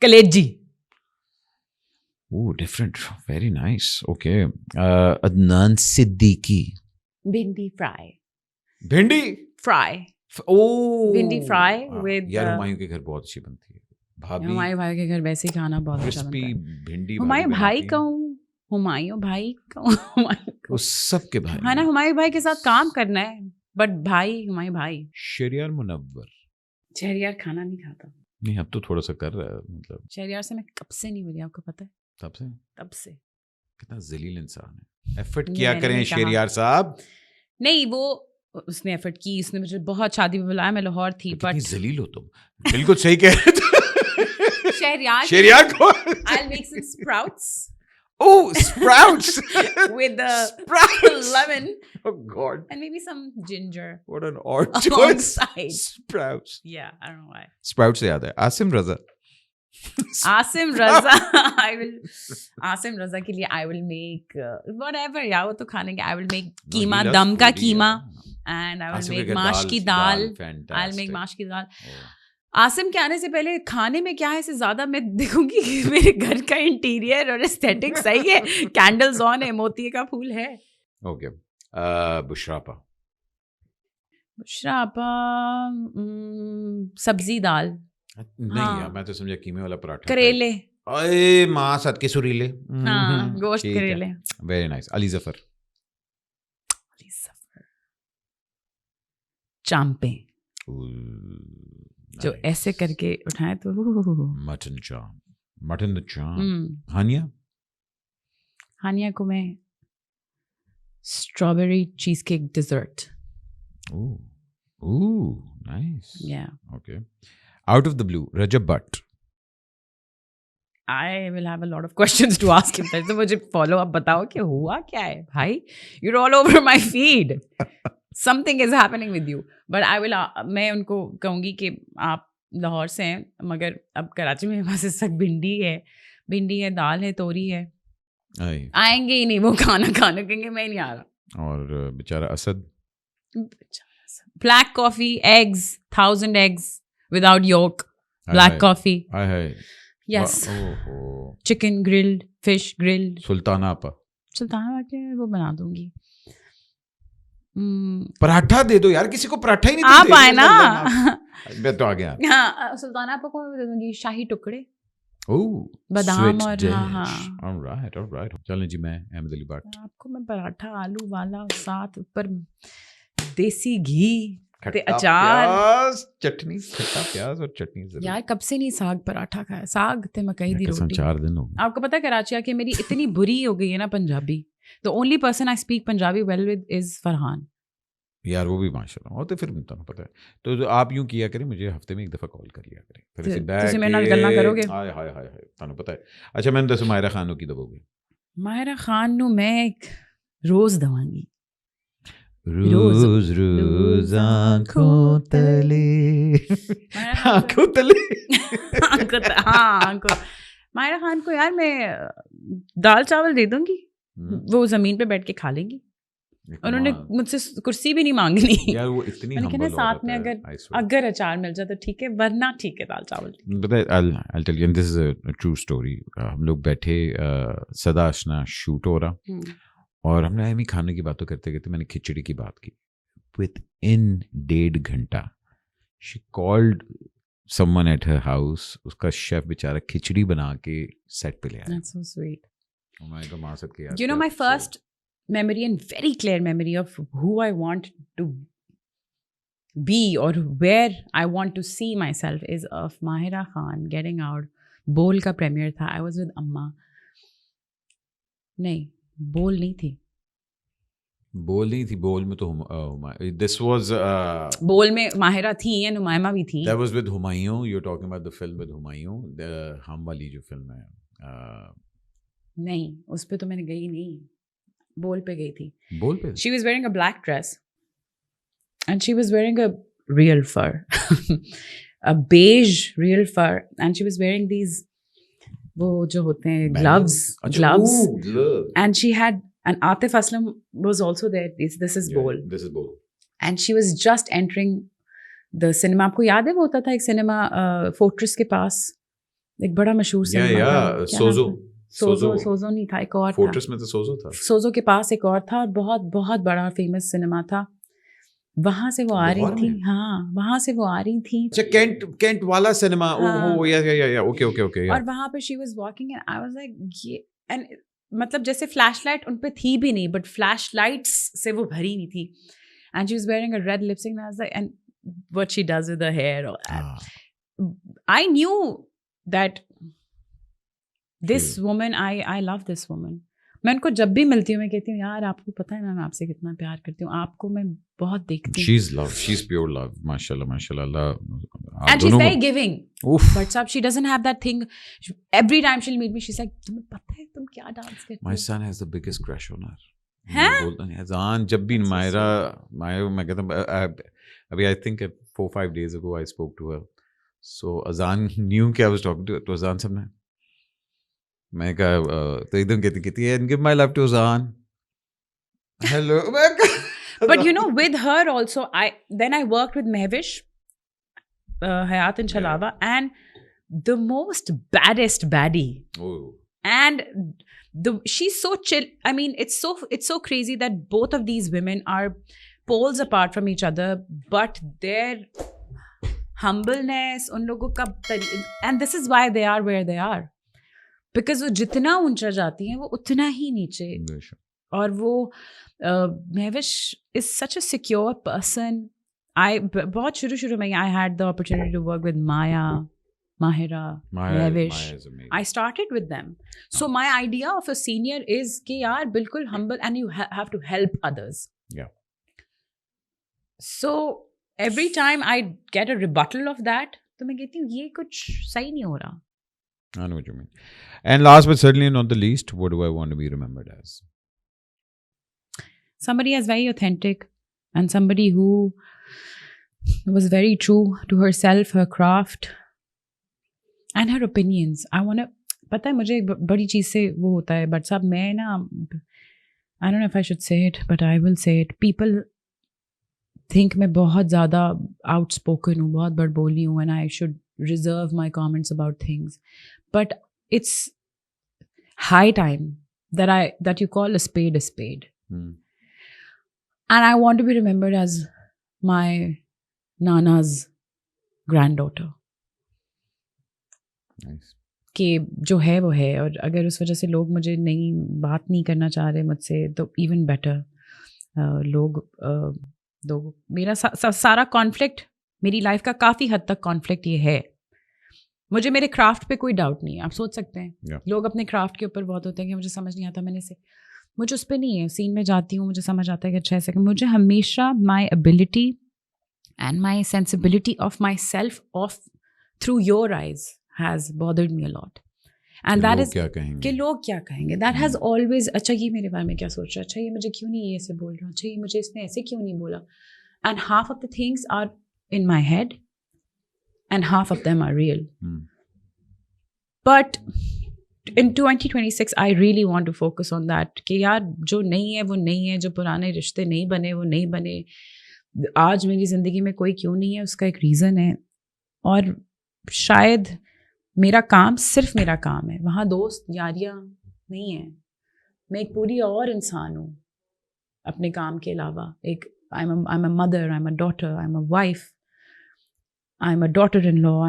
Speaker 1: कलेजी.
Speaker 2: Oh, different. Very nice. Okay. Adnan Siddiqui.
Speaker 1: Bhindi fry.
Speaker 2: भिंडी
Speaker 1: Fry.
Speaker 2: Oh.
Speaker 1: Bhindi fry with.
Speaker 2: यार हुमायूं के घर बहुत अच्छी बनती है. भाभी.
Speaker 1: हुमायूं भाई के घर वैसे ही खाना बहुत अच्छा बनता है.
Speaker 2: भिंडी.
Speaker 1: हुमायूं भाई कहूँ. हुमायूं भाई कहूँ.
Speaker 2: वो सबके भाई.
Speaker 1: है ना हुमायूं भाई के साथ काम करना है. बट भाई हुमायूं भाई.
Speaker 2: शहरियार मुनव्वर.
Speaker 1: शहरियार खाना नहीं खाता.
Speaker 2: नहीं अब तो थोड़ा सा कर रहा है मतलब.
Speaker 1: शहरियार से मैं कब से नहीं मिली आपको पता है?
Speaker 2: तब से. कितना जलील इंसान है. एफर्ट
Speaker 1: नहीं,
Speaker 2: किया करें शहरियार साहब.
Speaker 1: नहीं वो उसने एफर्ट की. उसने मुझे बहुत शादी में बुलाया. मैं लाहौर थी.
Speaker 2: कितनी जलील हो तुम. बिल्कुल सही कह रहे थे.
Speaker 1: शहरियार को I'll make some sprouts.
Speaker 2: Oh, sprouts
Speaker 1: with the
Speaker 2: sprouts.
Speaker 1: lemon.
Speaker 2: Oh God.
Speaker 1: And maybe some ginger.
Speaker 2: What an odd choice.
Speaker 1: Alongside.
Speaker 2: Sprouts.
Speaker 1: Yeah, I don't know why.
Speaker 2: Sprouts से याद है आसिम रजा.
Speaker 1: Asim Raza. Asim Raza के लिए I will make whatever. या वो तो खाने के I will make कीमा दम का कीमा. And I will make माश की दाल. I'll make माश की दाल. आसिम के आने से पहले खाने में क्या है इससे ज्यादा मैं देखूंगी कि मेरे घर का इंटीरियर और एस्थेटिक सही है. कैंडल्स ऑन है. मोती का फूल है.
Speaker 2: ओके. बुशरापा.
Speaker 1: बुशरापा सब्जी दाल.
Speaker 2: नहीं यार मैं तो समझा कीमे वाला पराठा.
Speaker 1: करेले.
Speaker 2: अरे माँ सद के सुरीले.
Speaker 1: हाँ गोश्त करेले.
Speaker 2: Very nice. अली जफर.
Speaker 1: चांपे जो ऐसे करके उठाए तो
Speaker 2: मटन चाम. मटन द चाम. हानिया.
Speaker 1: हानिया को मैं strawberry cheese cake dessert.
Speaker 2: Ooh, nice.
Speaker 1: Yeah.
Speaker 2: Okay. Out of the blue, Rajab Bhatt.
Speaker 1: I will have a lot of questions to ask him. तो मुझे follow up बताओ कि हुआ क्या है भाई. You're all over my feed. Something is happening with you. But I will. मैं उनको कहूँगी कि आप लाहौर से हैं मगर अब कराची में बस इस वक्त भिंडी है दाल है तोरी है. आएंगे ही नहीं वो खाना खाने कहेंगे मैं नहीं आ रहा.
Speaker 2: और बेचारा Asad.
Speaker 1: Black coffee, eggs, 1,000 eggs without yolk. Black coffee. Yes. Chicken grilled, fish grilled.
Speaker 2: Sultana
Speaker 1: के वो बना दूंगी.
Speaker 2: पराठा दे दो यार. किसी को पराठा ही नहीं.
Speaker 1: आप आए ना.
Speaker 2: मैं तो आ गया.
Speaker 1: हाँ सुल्ताना को दे दूंगी शाही टुकड़े. बादाम और हाँ.
Speaker 2: Alright. चलें जी मैं अहमद अली भट्ट.
Speaker 1: आपको मैं पराठा आलू वाला साथ ऊपर देसी घी अचार
Speaker 2: चटनी. खट्टा प्याज और चटनी.
Speaker 1: यार कब से नहीं साग पराठा खाया. साग थे मकई दी रोटी.
Speaker 2: 4 दिन हो गए.
Speaker 1: आपको पता है कराची आके मेरी इतनी बुरी हो गई है ना Punjabi. The only person I speak Punjabi well with is Farhan.
Speaker 2: यार वो भी माशाल्लाह. और तो फिर तुम पता है तो आप यूं किया करें मुझे हफ्ते में एक दफा कॉल कर लिया करें. फिर ऐसे बैठ
Speaker 1: मेरे नाल गल्लां करोगे.
Speaker 2: हाय तुम पता है. अच्छा मैंने दस माहिरा खान की दबोगे.
Speaker 1: माहिरा खान नु मैं एक रोज दवांगी.
Speaker 2: रोज आंखों तले.
Speaker 1: माहिरा खान को यार मैं दाल चावल दे दूंगी. वो जमीन पे बैठ के खा लेंगी. उन्होंने मुझसे कुर्सी भी नहीं मांगनी. यार वो इतनी हम्बल साथ में अगर अचार मिल जाए तो ठीक है वरना ठीक है दाल चावल.
Speaker 2: I'll tell you, this is a true story. हम लोग बैठे सदा आशना शूट हो रहा और हमने एमी खाने की बातों करते करते मैंने खिचड़ी की बात की. Within 1.5 घंटा she called someone at her house. उसका शेफ बेचारा खिचड़ी बना के सेट पे ले आया.
Speaker 1: That's so sweet.
Speaker 2: You
Speaker 1: know my first memory and very clear memory of who I want to be or where I want to see myself is of Mahira Khan getting out. Bowl का premiere था. I was with Amma. नहीं बोल नहीं थी.
Speaker 2: बोल नहीं थी, बोल में तो this was
Speaker 1: बोल में माहिरा थी या नुमायमा भी थी.
Speaker 2: that was with Humayun. You're talking about the film with Humayun, the हम वाली जो फिल्म है.
Speaker 1: नहीं, उस पे तो मैंने गई नहीं, बोल पे गई थी.
Speaker 2: बोल पे
Speaker 1: She was wearing a black dress and she was wearing a real fur, a beige real fur, and she was wearing these वो जो होते हैं gloves, and she had, and Atif Aslam was also there. This is Bol.
Speaker 2: This is Bol.
Speaker 1: And she was just entering the cinema. आपको याद है वो होता था एक सिनेमा फोर्ट्रेस के पास, एक बड़ा मशहूर सिनेमा था. सोजो नहीं था, एक और
Speaker 2: फोर्ट्रेस में तो सोजो था.
Speaker 1: सोजो के पास एक और था और बहुत बहुत बड़ा फेमस सिनेमा था. वहां से वो आ रही थी. हाँ, वहां से वो आ रही थी.
Speaker 2: अच्छा, कैंट वाला सिनेमा. ओह या ओके.
Speaker 1: और वहां पे she was walking and I was like ये, एंड मतलब जैसे फ्लैश लाइट उन पे थी भी नहीं, बट फ्लैश लाइट्स से वो भरी हुई थी. And she was wearing a red lipstick and I was like, and what she does with her hair, I knew that this woman, I love this woman. मैं उनको जब भी मिलती हूँ मैं कहती हूँ यार आपको पता है मैं आपसे कितना प्यार करती हूँ, आपको मैं बहुत देखती हूँ.
Speaker 2: She's love, she's pure love, mashallah.
Speaker 1: And she's very giving. But sab, she doesn't have that thing. Every time she'll meet me, she's like, तुम्हें पता है तुम क्या डांस करती हो?
Speaker 2: My son has the biggest crush on her.
Speaker 1: हैं?
Speaker 2: अजान जब भी मायरा मैं कहता हूँ अभी I think 4-5 days ago I spoke to her. So अजान knew कि I was talking to अजान सबने. मैं कहा तो एकदम कहती है and give my love to Azan. Hello.
Speaker 1: But you know, with her also, I worked with Mehwish, Hayat and Chalawa, and the most baddest baddie.
Speaker 2: Oh.
Speaker 1: And she's so chill. I mean, it's so crazy that both of these women are poles apart from each other, but their humbleness, उन लोगों का, and this is why they are where they are. Because वो जितना ऊंचा जाती हैं वो उतना ही नीचे. और वो Mehwish is such a secure person. बहुत शुरू में I had the opportunity to work with Maya, Mahira, Mehwish. I started with them. So my idea of a senior is कि यार बिल्कुल humble and you have to help others.
Speaker 2: Yeah.
Speaker 1: So every time I get a rebuttal of that, तो मैं कहती हूँ ये कुछ सही नहीं हो रहा.
Speaker 2: I know what you mean. And last but certainly not the least, what do I want to be remembered as?
Speaker 1: Somebody as very authentic and somebody who was very true to herself, her craft and her opinions. I want to, पता है मुझे एक बड़ी चीज़ से वो होता है, but साहब मैं ना, I don't know if I should say it, but I will say it. People think मैं बहुत ज़्यादा outspoken हूँ, बहुत बड़बोली हूँ, and I should reserve my comments about things. But it's high time that you call a spade a spade. And I want to be remembered as my Nana's granddaughter.
Speaker 2: Nice.
Speaker 1: कि जो है वो है, और अगर उस वजह से लोग मुझे नहीं बात नहीं करना चाह रहे मुझसे तो even better. लोग मेरा सारा कॉन्फ्लिक्ट, मेरी लाइफ का काफ़ी हद तक कॉन्फ्लिक्ट ये है. मुझे मेरे क्राफ्ट पे कोई डाउट नहीं है. आप सोच सकते हैं लोग अपने क्राफ्ट के ऊपर बहुत होते हैं कि मुझे समझ नहीं आता, मैंने से मुझे उस पर नहीं है. सीन में जाती हूँ, मुझे समझ आता है कि अच्छा ऐसे. मुझे हमेशा my ability and my sensibility of my self of through your eyes has bothered me a lot. And that is कि लोग क्या कहेंगे. दैट हैज़ ऑलवेज, अच्छा ये मेरे बारे में क्या सोच रहा है, अच्छा ये मुझे क्यों नहीं ऐसे बोल रहा, अच्छा ये मुझे इसने ऐसे क्यों नहीं बोला. And half of the things are in my head and half of them are real. But in 2026 I really want to focus on that कि यार जो नहीं है वो नहीं है, जो पुराने रिश्ते नहीं बने वो नहीं बने. आज मेरी ज़िंदगी में कोई क्यों नहीं है उसका एक रीज़न है, और शायद मेरा काम सिर्फ मेरा काम है, वहाँ दोस्त यारियाँ नहीं है. मैं एक पूरी और इंसान हूँ अपने काम के अलावा. एक I'm a mother, I'm a daughter, I'm a wife, I'm a daughter-in-law.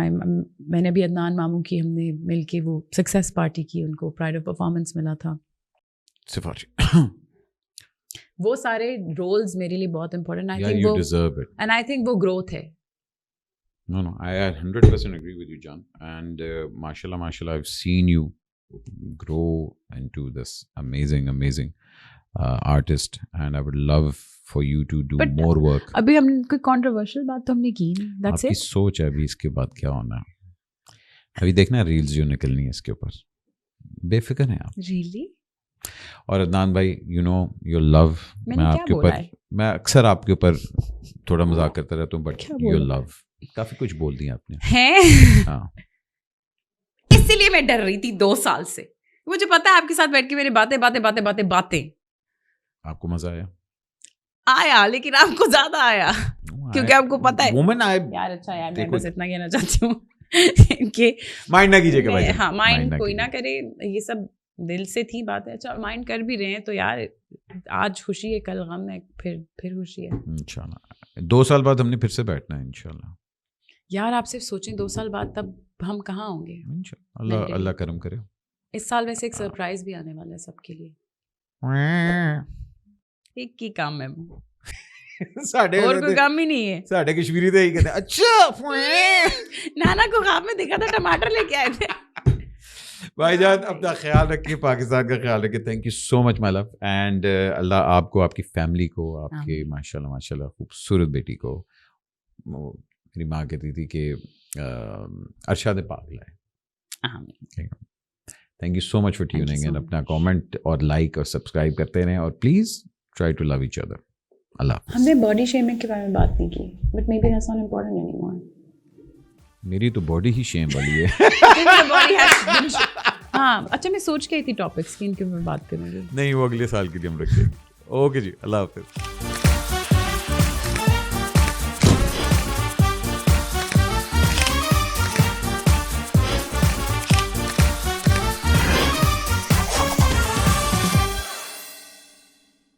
Speaker 1: मैंने भी अदनान मामू की, हमने मिलके वो सक्सेस पार्टी की, उनको प्राइड ऑफ परफॉर्मेंस मिला था. वो सारे रोल्स मेरे लिए बहुत इंपॉर्टेंट. आई थिंक वो
Speaker 2: deserve it.
Speaker 1: And I think वो ग्रोथ है.
Speaker 2: No, I 100% agree with you, John. And mashallah, I've seen you grow into this amazing artist, and I would love for you to do
Speaker 1: But
Speaker 2: more work.
Speaker 1: अभी हम कोई controversial बात तो हमने की नहीं. That's
Speaker 2: आपकी
Speaker 1: it.
Speaker 2: सोच है अभी इसके बाद क्या होना है. अभी देखना रील्स जो निकलनी है इसके ऊपर. बेफिक्र हैं आप.
Speaker 1: Really?
Speaker 2: और अदनान भाई, you know your love.
Speaker 1: मैंने
Speaker 2: मैं
Speaker 1: क्या
Speaker 2: आपके
Speaker 1: बोला
Speaker 2: ऊपर,
Speaker 1: है?
Speaker 2: मैं अक्सर आपके ऊपर थोड़ा मजाक करता रहता हूँ, बट
Speaker 1: क्या
Speaker 2: your
Speaker 1: बोला?
Speaker 2: love काफी कुछ बोल दिया आपने.
Speaker 1: हैं?
Speaker 2: हाँ.
Speaker 1: इसीलिए मैं डर रही थी 2 साल से. मुझे पता है आपके साथ बैठ के मेरी बातें
Speaker 2: आपको मजा आया?
Speaker 1: आया, लेकिन आपको ज्यादा आया क्योंकि आपको पता है.
Speaker 2: वुमेन आए.
Speaker 1: यार अच्छा यार, मैं
Speaker 2: देखो-
Speaker 1: बस इतना कहना चाहती हूँ कि
Speaker 2: माइंड ना कीजिएगा भाई.
Speaker 1: हाँ, माइंड कोई ना
Speaker 2: कीजिए.
Speaker 1: करे. ये सब दिल से थी बातें. अच्छा माइंड कर भी रहे हैं तो यार, आज खुशी है, कल गम है, फिर खुशी है.
Speaker 2: इंशाल्लाह 2 साल बाद हमने फिर से बैठना है इंशाल्लाह.
Speaker 1: यार आप सिर्फ सोचें 2 साल बाद, तब हम कहाँ होंगे.
Speaker 2: इंशाल्लाह. अल्लाह
Speaker 1: Mentally.
Speaker 2: अल्लाह करम करे.
Speaker 1: इस साल वैसे एक सरप्राइज भी आने वाला है सबके लिए. एक ही काम है वो,
Speaker 2: साढ़े
Speaker 1: और कोई काम ही नहीं है.
Speaker 2: साढ़े कश्मीरी तो यही कहते हैं. अच्छा
Speaker 1: नाना को ख्वाब में देखा था टमाटर लेके आए थे.
Speaker 2: भाईजान, अपना ख्याल रखिए, पाकिस्तान का ख्याल रखिए. Thank you so much my love. And अल्लाह आपको, आपकी फैमिली को, आपके माशाल्लाह माशाल्लाह खूबसूरत बेटी को, मेरी माँ कहती थी कि अरशाद पाक लाए. Thank you so much for tuning in. अपना कमेंट और लाइक और सब्सक्राइब करते रहें, और please try to love each other. Allah.
Speaker 1: हमने बॉडी शेमिंग के बारे में बात नहीं की, but maybe that's not important anymore.
Speaker 2: मेरी तो बॉडी ही शेम वाली है.
Speaker 1: हाँ, अच्छा मैं सोच के आई थी टॉपिक्स की, इनके ऊपर बात करूँगी.
Speaker 2: नहीं, वो अगले साल के लिए हम रखेंगे. ओके जी, अल्लाह हाफिज़.